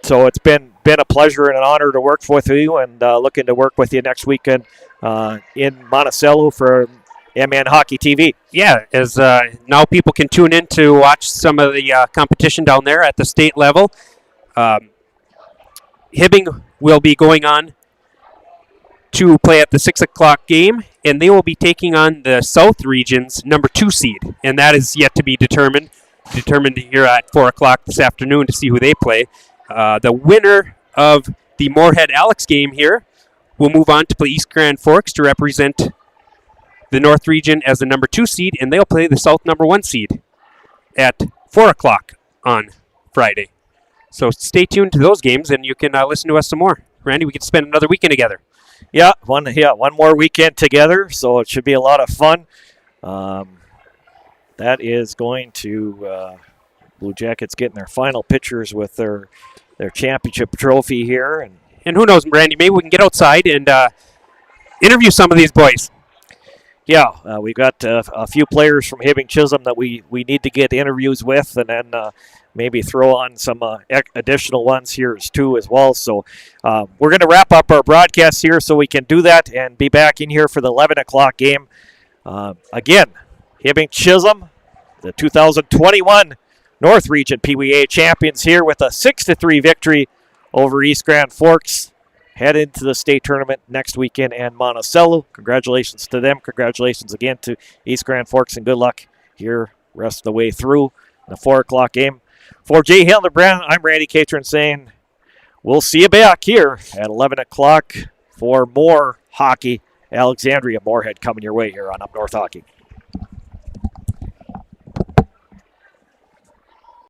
So it's been a pleasure and an honor to work with you, and looking to work with you next weekend in Monticello for MN Hockey TV. Yeah, as now people can tune in to watch some of the competition down there at the state level. Hibbing will be going on to play at the 6 o'clock game, and they will be taking on the South Region's number 2 seed, and that is yet to be determined here at 4 o'clock this afternoon to see who they play. The winner of the Moorhead Alex game here will move on to play East Grand Forks to represent the North Region as the number 2 seed, and they'll play the South number 1 seed at 4 o'clock on Friday. So stay tuned to those games, and you can listen to us some more. Randy, we can spend another weekend together. Yeah, one more weekend together, so it should be a lot of fun. That is going to Blue Jackets getting their final pictures with their championship trophy here. And who knows, Randy, maybe we can get outside and interview some of these boys. Yeah, we've got a few players from Hibbing Chisholm that we need to get interviews with, and then maybe throw on some additional ones here too as well. So we're going to wrap up our broadcast here so we can do that and be back in here for the 11 o'clock game. Again, Hibbing Chisholm, the 2021 North Region Peewee A champions here with a 6-3 victory over East Grand Forks. Head into the state tournament next weekend and Monticello. Congratulations to them. Congratulations again to East Grand Forks, and good luck here rest of the way through the 4 o'clock game. For Jay Hildebrand, I'm Randy Catron saying we'll see you back here at 11 o'clock for more hockey. Alexandria Moorhead coming your way here on Up North Hockey.